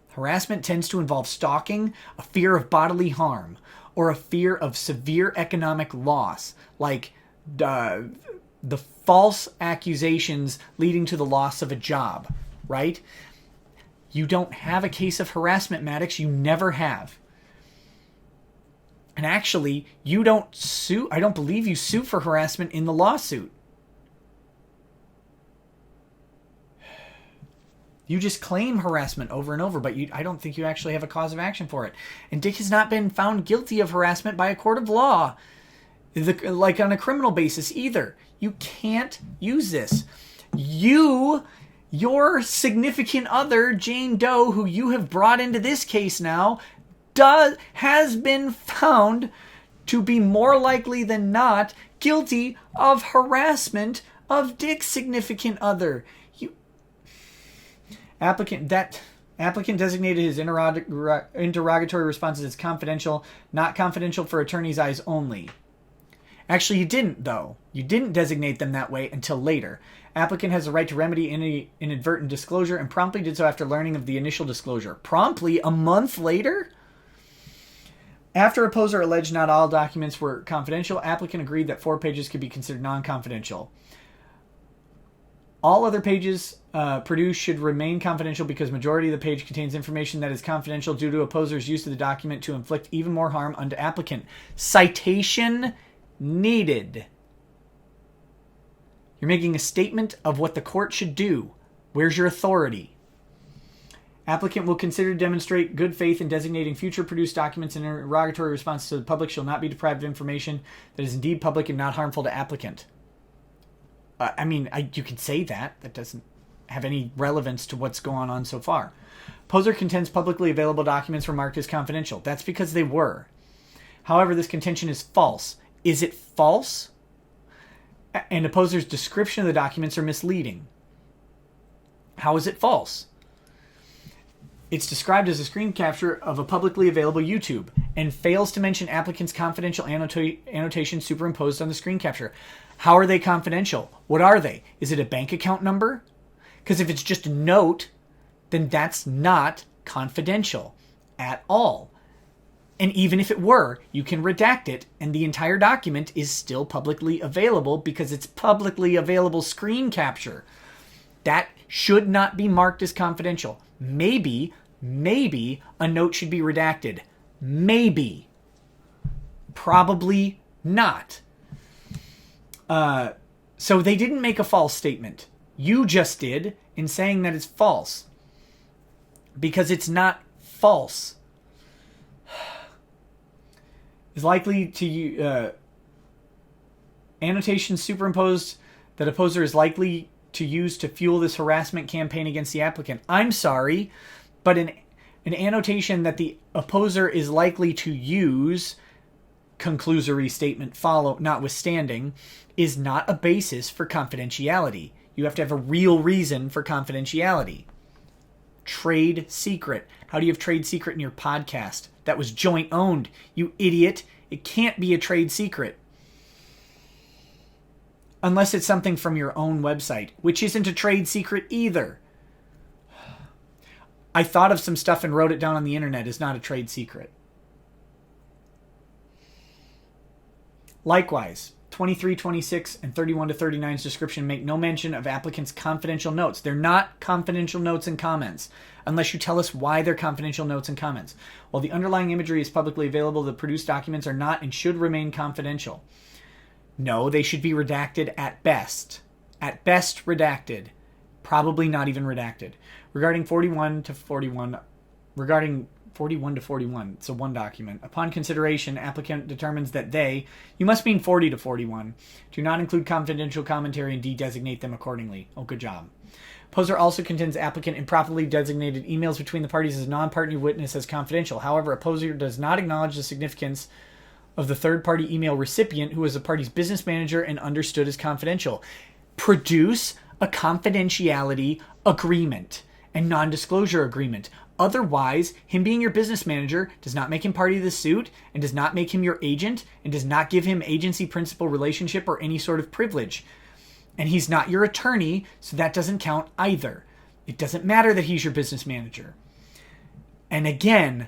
Harassment tends to involve stalking, a fear of bodily harm, or a fear of severe economic loss, like the false accusations leading to the loss of a job, right? You don't have a case of harassment, Maddox. You never have. And actually, you don't sue. I don't believe you sue for harassment in the lawsuit. You just claim harassment over and over, but I don't think you actually have a cause of action for it. And Dick has not been found guilty of harassment by a court of law, like on a criminal basis either. You can't use this. Your significant other, Jane Doe, who you have brought into this case now, has been found to be more likely than not guilty of harassment of Dick's significant other. Applicant designated his interrogatory responses as confidential, not confidential for attorney's eyes only. Actually, you didn't, though. You didn't designate them that way until later. Applicant has a right to remedy any inadvertent disclosure and promptly did so after learning of the initial disclosure. Promptly? A month later? After opposer alleged not all documents were confidential, applicant agreed that 4 pages could be considered non-confidential. All other pages produced should remain confidential because majority of the page contains information that is confidential due to opposer's use of the document to inflict even more harm unto applicant. Citation needed. You're making a statement of what the court should do. Where's your authority? Applicant will consider to demonstrate good faith in designating future produced documents and interrogatory responses to the public shall not be deprived of information that is indeed public and not harmful to applicant. You can say that. That doesn't have any relevance to what's going on so far. Opposer contends publicly available documents were marked as confidential. That's because they were. However, this contention is false. Is it false? And opposer's description of the documents are misleading. How is it false? It's described as a screen capture of a publicly available YouTube and fails to mention applicant's confidential annotation superimposed on the screen capture. How are they confidential? What are they? Is it a bank account number? Because if it's just a note, then that's not confidential at all. And even if it were, you can redact it, and the entire document is still publicly available because it's publicly available screen capture. That should not be marked as confidential. Maybe a note should be redacted. Maybe. Probably not. So they didn't make a false statement. You just did in saying that it's false. Because it's not false. Is likely to annotations superimposed that opposer is likely to use to fuel this harassment campaign against the applicant. I'm sorry, but an annotation that the opposer is likely to use, conclusory statement follow notwithstanding, is not a basis for confidentiality. You have to have a real reason for confidentiality. Trade secret. How do you have trade secret in your podcast? That was joint owned, you idiot. It can't be a trade secret. Unless it's something from your own website, which isn't a trade secret either. I thought of some stuff and wrote it down on the internet. It's not a trade secret. Likewise, 23, 26, and 31 to 39's description make no mention of applicants' confidential notes. They're not confidential notes and comments, unless you tell us why they're confidential notes and comments. While the underlying imagery is publicly available, the produced documents are not and should remain confidential. No, they should be redacted at best. At best, redacted. Probably not even redacted. Regarding 41 to 41, it's a one document. Upon consideration, applicant determines that they, you must mean 40 to 41, do not include confidential commentary and de-designate them accordingly. Oh, good job. Opposer also contends applicant improperly designated emails between the parties as non-party witness as confidential. However, opposer does not acknowledge the significance of the third-party email recipient who is the party's business manager and understood as confidential. Produce a confidentiality agreement and non-disclosure agreement. Otherwise, him being your business manager does not make him party to the suit and does not make him your agent and does not give him agency-principal relationship or any sort of privilege. And he's not your attorney, so that doesn't count either. It doesn't matter that he's your business manager. And again,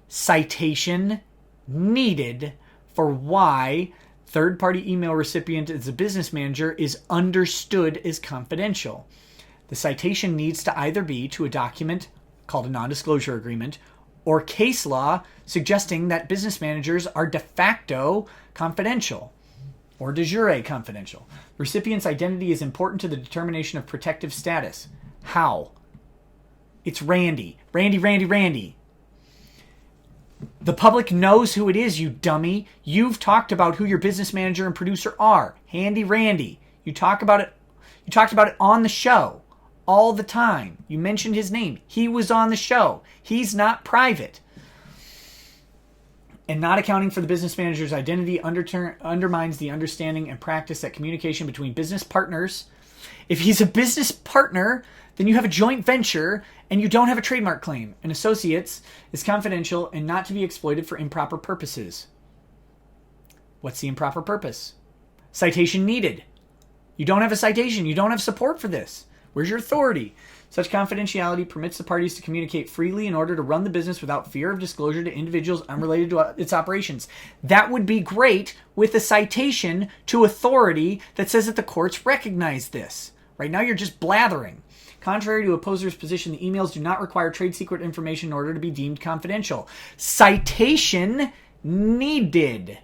citation needed for why third-party email recipient as a business manager is understood as confidential. The citation needs to either be to a document called a non-disclosure agreement, or case law suggesting that business managers are de facto confidential, or de jure confidential. The recipient's identity is important to the determination of protective status. How? It's Randy. Randy. The public knows who it is, you dummy. You've talked about who your business manager and producer are. Handy Randy. You talked about it on the show. All the time. You mentioned his name. He was on the show. He's not private. And not accounting for the business manager's identity undermines the understanding and practice that communication between business partners. If he's a business partner, then you have a joint venture and you don't have a trademark claim. And associates is confidential and not to be exploited for improper purposes. What's the improper purpose? Citation needed. You don't have a citation. You don't have support for this. Where's your authority? Such confidentiality permits the parties to communicate freely in order to run the business without fear of disclosure to individuals unrelated to its operations. That would be great with a citation to authority that says that the courts recognize this. Right now you're just blathering. Contrary to opposer's position, the emails do not require trade secret information in order to be deemed confidential. Citation needed.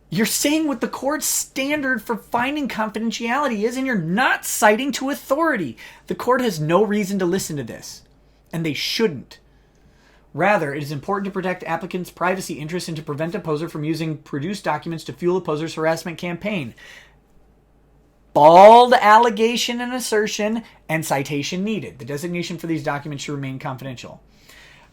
You're saying what the court's standard for finding confidentiality is, and you're not citing to authority. The court has no reason to listen to this, and they shouldn't. Rather, it is important to protect applicants' privacy interests and to prevent opposer from using produced documents to fuel opposer's harassment campaign. Bald allegation and assertion, and citation needed. The designation for these documents should remain confidential.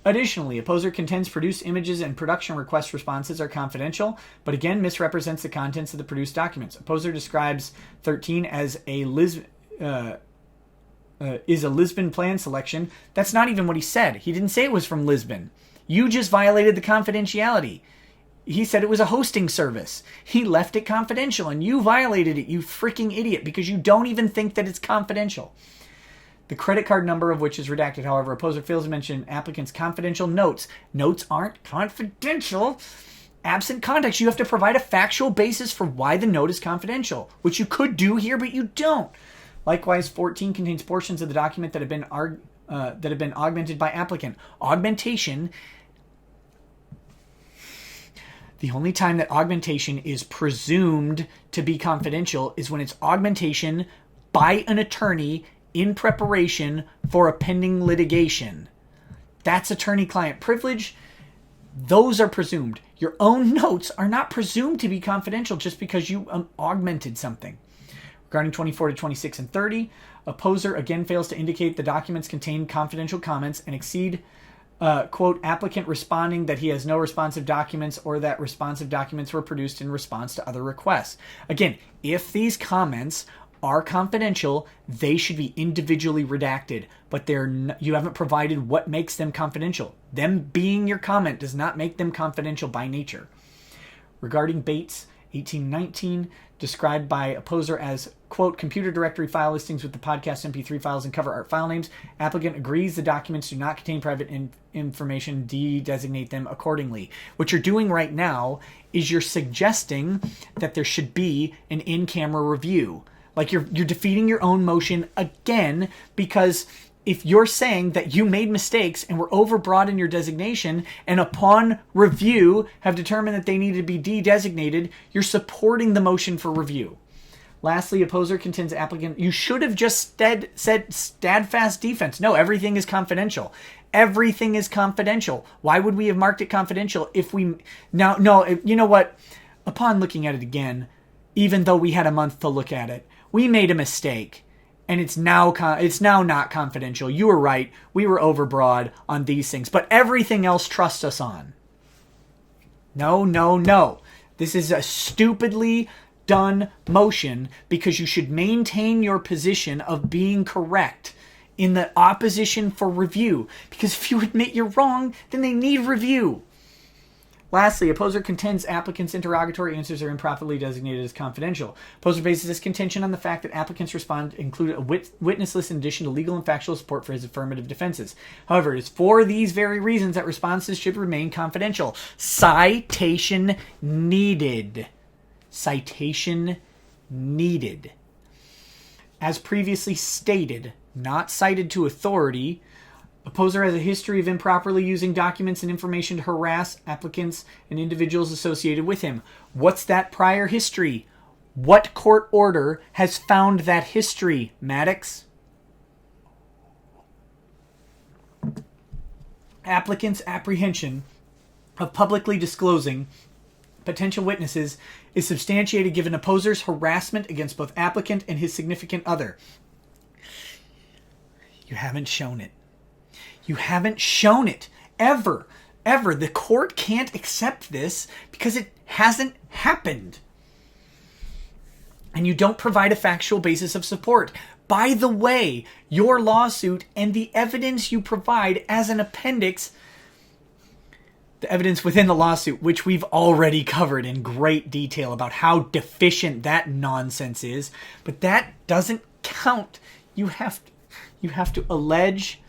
Additionally, opposer contends produced images and production request responses are confidential, but again misrepresents the contents of the produced documents. Opposer describes 13 as is a Lisbon plan selection. That's not even what he said. He didn't say it was from Lisbon. You just violated the confidentiality. He said it was a hosting service. He left it confidential, and you violated it, you freaking idiot, because you don't even think that it's confidential. the credit card number of which is redacted. However, opposer fails to mention applicant's confidential notes. Notes aren't confidential. Absent context, you have to provide a factual basis for why the note is confidential, which you could do here, but you don't. Likewise, 14 contains portions of the document that have been augmented by applicant. Augmentation. The only time that augmentation is presumed to be confidential is when it's augmentation by an attorney in preparation for a pending litigation. That's attorney-client privilege. Those are presumed. Your own notes are not presumed to be confidential just because you augmented something. Regarding 24 to 26 and 30, opposer again fails to indicate the documents contain confidential comments and exceed, quote, applicant responding that he has no responsive documents or that responsive documents were produced in response to other requests. Again, if these comments are confidential, they should be individually redacted, but you haven't provided what makes them confidential. Them being your comment does not make them confidential by nature. Regarding Bates 1819, described by opposer as, quote, computer directory file listings with the podcast MP3 files and cover art file names, applicant agrees the documents do not contain private information, designate them accordingly. What you're doing right now is you're suggesting that there should be an in-camera review. Like you're defeating your own motion again, because if you're saying that you made mistakes and were overbroad in your designation and upon review have determined that they need to be de-designated, you're supporting the motion for review. Lastly, opposer contends applicant, you should have just said steadfast defense. No, everything is confidential. Everything is confidential. Why would we have marked it confidential if we... No, you know what? Upon looking at it again, even though we had a month to look at it, we made a mistake, and it's now not confidential. You were right. We were overbroad on these things, but everything else trust us on. No. This is a stupidly done motion because you should maintain your position of being correct in the opposition for review. Because if you admit you're wrong, then they need review. Lastly, opposer contends applicant's interrogatory answers are improperly designated as confidential. Opposer bases this contention on the fact that applicants respond included a witness list in addition to legal and factual support for his affirmative defenses. However, it is for these very reasons that responses should remain confidential. Citation needed. Citation needed. As previously stated, not cited to authority, opposer has a history of improperly using documents and information to harass applicants and individuals associated with him. What's that prior history? What court order has found that history, Maddox? Applicant's apprehension of publicly disclosing potential witnesses is substantiated given opposer's harassment against both applicant and his significant other. You haven't shown it. You haven't shown it. Ever. The court can't accept this because it hasn't happened. And you don't provide a factual basis of support. By the way, your lawsuit and the evidence you provide as an appendix, the evidence within the lawsuit, which we've already covered in great detail about how deficient that nonsense is, but that doesn't count. You have to allege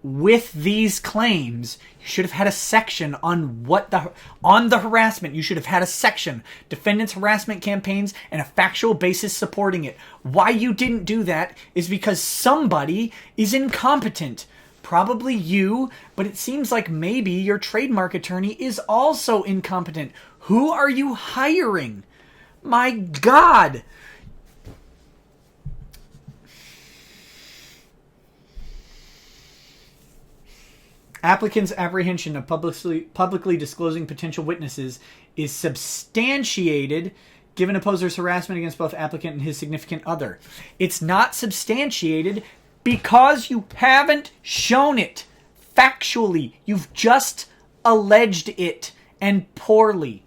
with these claims. You should have had a section on the harassment. You should have had a section, defendants' harassment campaigns, and a factual basis supporting it. Why you didn't do that is because somebody is incompetent. Probably you, but it seems like maybe your trademark attorney is also incompetent. Who are you hiring? My God! Applicant's apprehension of publicly disclosing potential witnesses is substantiated given opposer's harassment against both applicant and his significant other. It's not substantiated because you haven't shown it factually. You've just alleged it, and poorly.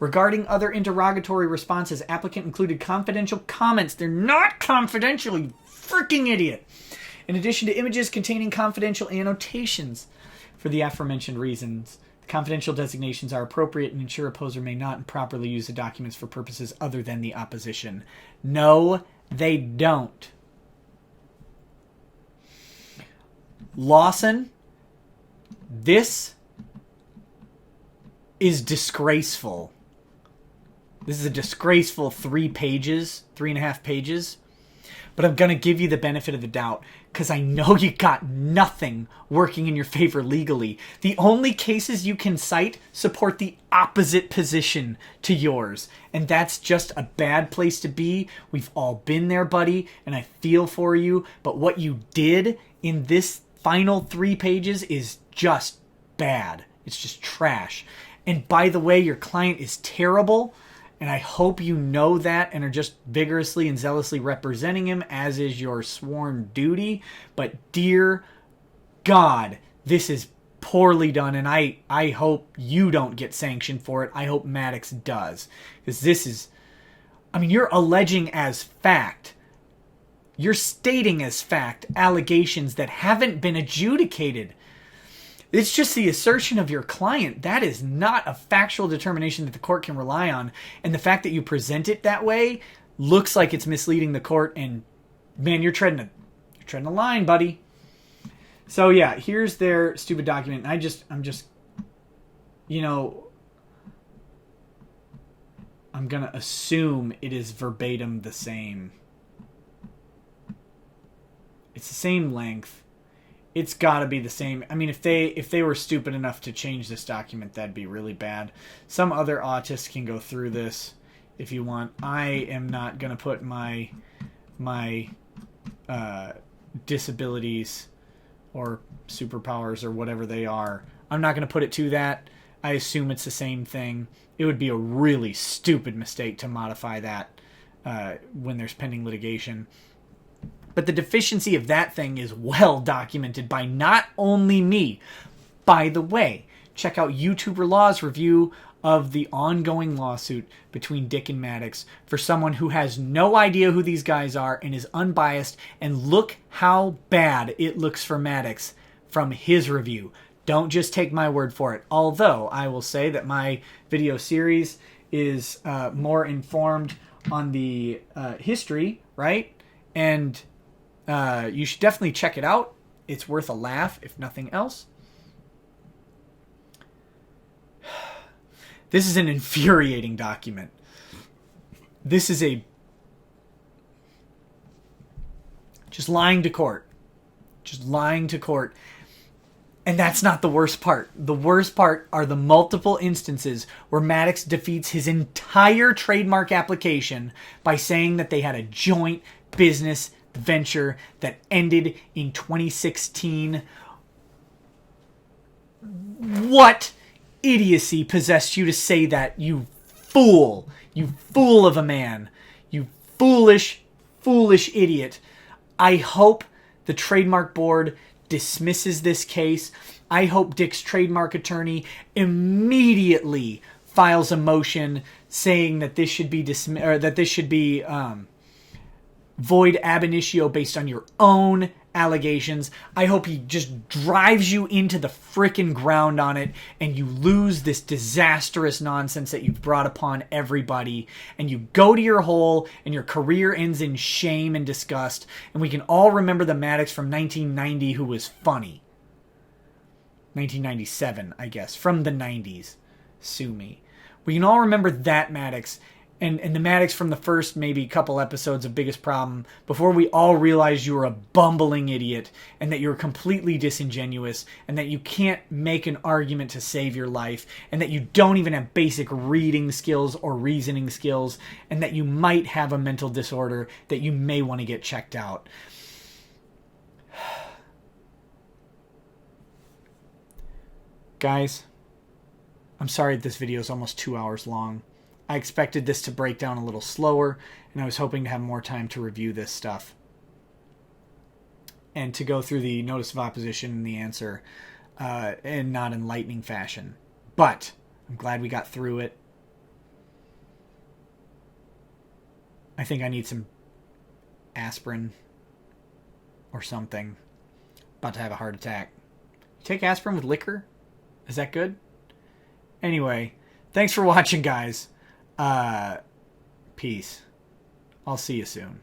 Regarding other interrogatory responses, applicant included confidential comments. They're not confidential, you freaking idiot. In addition to images containing confidential annotations. For the aforementioned reasons, the confidential designations are appropriate and ensure opposer may not improperly use the documents for purposes other than the opposition. No, they don't. Lawson, this is disgraceful. This is a disgraceful 3.5 pages. But I'm going to give you the benefit of the doubt because I know you got nothing working in your favor legally. The only cases you can cite support the opposite position to yours. And that's just a bad place to be. We've all been there, buddy, and I feel for you. But what you did in this final 3 pages is just bad. It's just trash. And by the way, your client is terrible. And I hope you know that and are just vigorously and zealously representing him, as is your sworn duty. But dear God, this is poorly done, and I hope you don't get sanctioned for it. I hope Maddox does. Because this is, I mean, you're alleging as fact. You're stating as fact allegations that haven't been adjudicated. It's just the assertion of your client. That is not a factual determination that the court can rely on. And the fact that you present it that way looks like it's misleading the court. And man, you're treading a line, buddy. So yeah, here's their stupid document. I'm just, you know, I'm going to assume it is verbatim the same. It's the same length. It's got to be the same. I mean, if they were stupid enough to change this document, that'd be really bad. Some other autists can go through this if you want. I am not going to put my disabilities or superpowers or whatever they are. I'm not going to put it to that. I assume it's the same thing. It would be a really stupid mistake to modify that when there's pending litigation. But the deficiency of that thing is well documented by not only me. By the way, check out YouTuber Law's review of the ongoing lawsuit between Dick and Maddox for someone who has no idea who these guys are and is unbiased. And look how bad it looks for Maddox from his review. Don't just take my word for it. Although I will say that my video series is more informed on the history, right? And you should definitely check it out. It's worth a laugh, if nothing else. This is an infuriating document. This is just lying to court. Just lying to court. And that's not the worst part. The worst part are the multiple instances where Maddox defeats his entire trademark application by saying that they had a joint business venture that ended in 2016. What idiocy possessed you to say that, you fool? You fool of a man. You foolish, foolish idiot. I hope the trademark board dismisses this case. I hope Dick's trademark attorney immediately files a motion saying that this should be void ab initio based on your own allegations. I hope he just drives you into the frickin' ground on it and you lose this disastrous nonsense that you've brought upon everybody, and you go to your hole and your career ends in shame and disgust, and we can all remember the Maddox from 1990 who was funny. 1997, I guess, from the 90s. Sue me. We can all remember that Maddox. And the Maddox from the first maybe couple episodes of Biggest Problem, before we all realized you were a bumbling idiot and that you're completely disingenuous and that you can't make an argument to save your life and that you don't even have basic reading skills or reasoning skills and that you might have a mental disorder that you may want to get checked out. Guys, I'm sorry that this video is almost 2 hours long. I expected this to break down a little slower, and I was hoping to have more time to review this stuff and to go through the notice of opposition and the answer in not in lightning fashion. But I'm glad we got through it. I think I need some aspirin or something. About to have a heart attack. You take aspirin with liquor? Is that good? Anyway, thanks for watching, guys. Peace. I'll see you soon.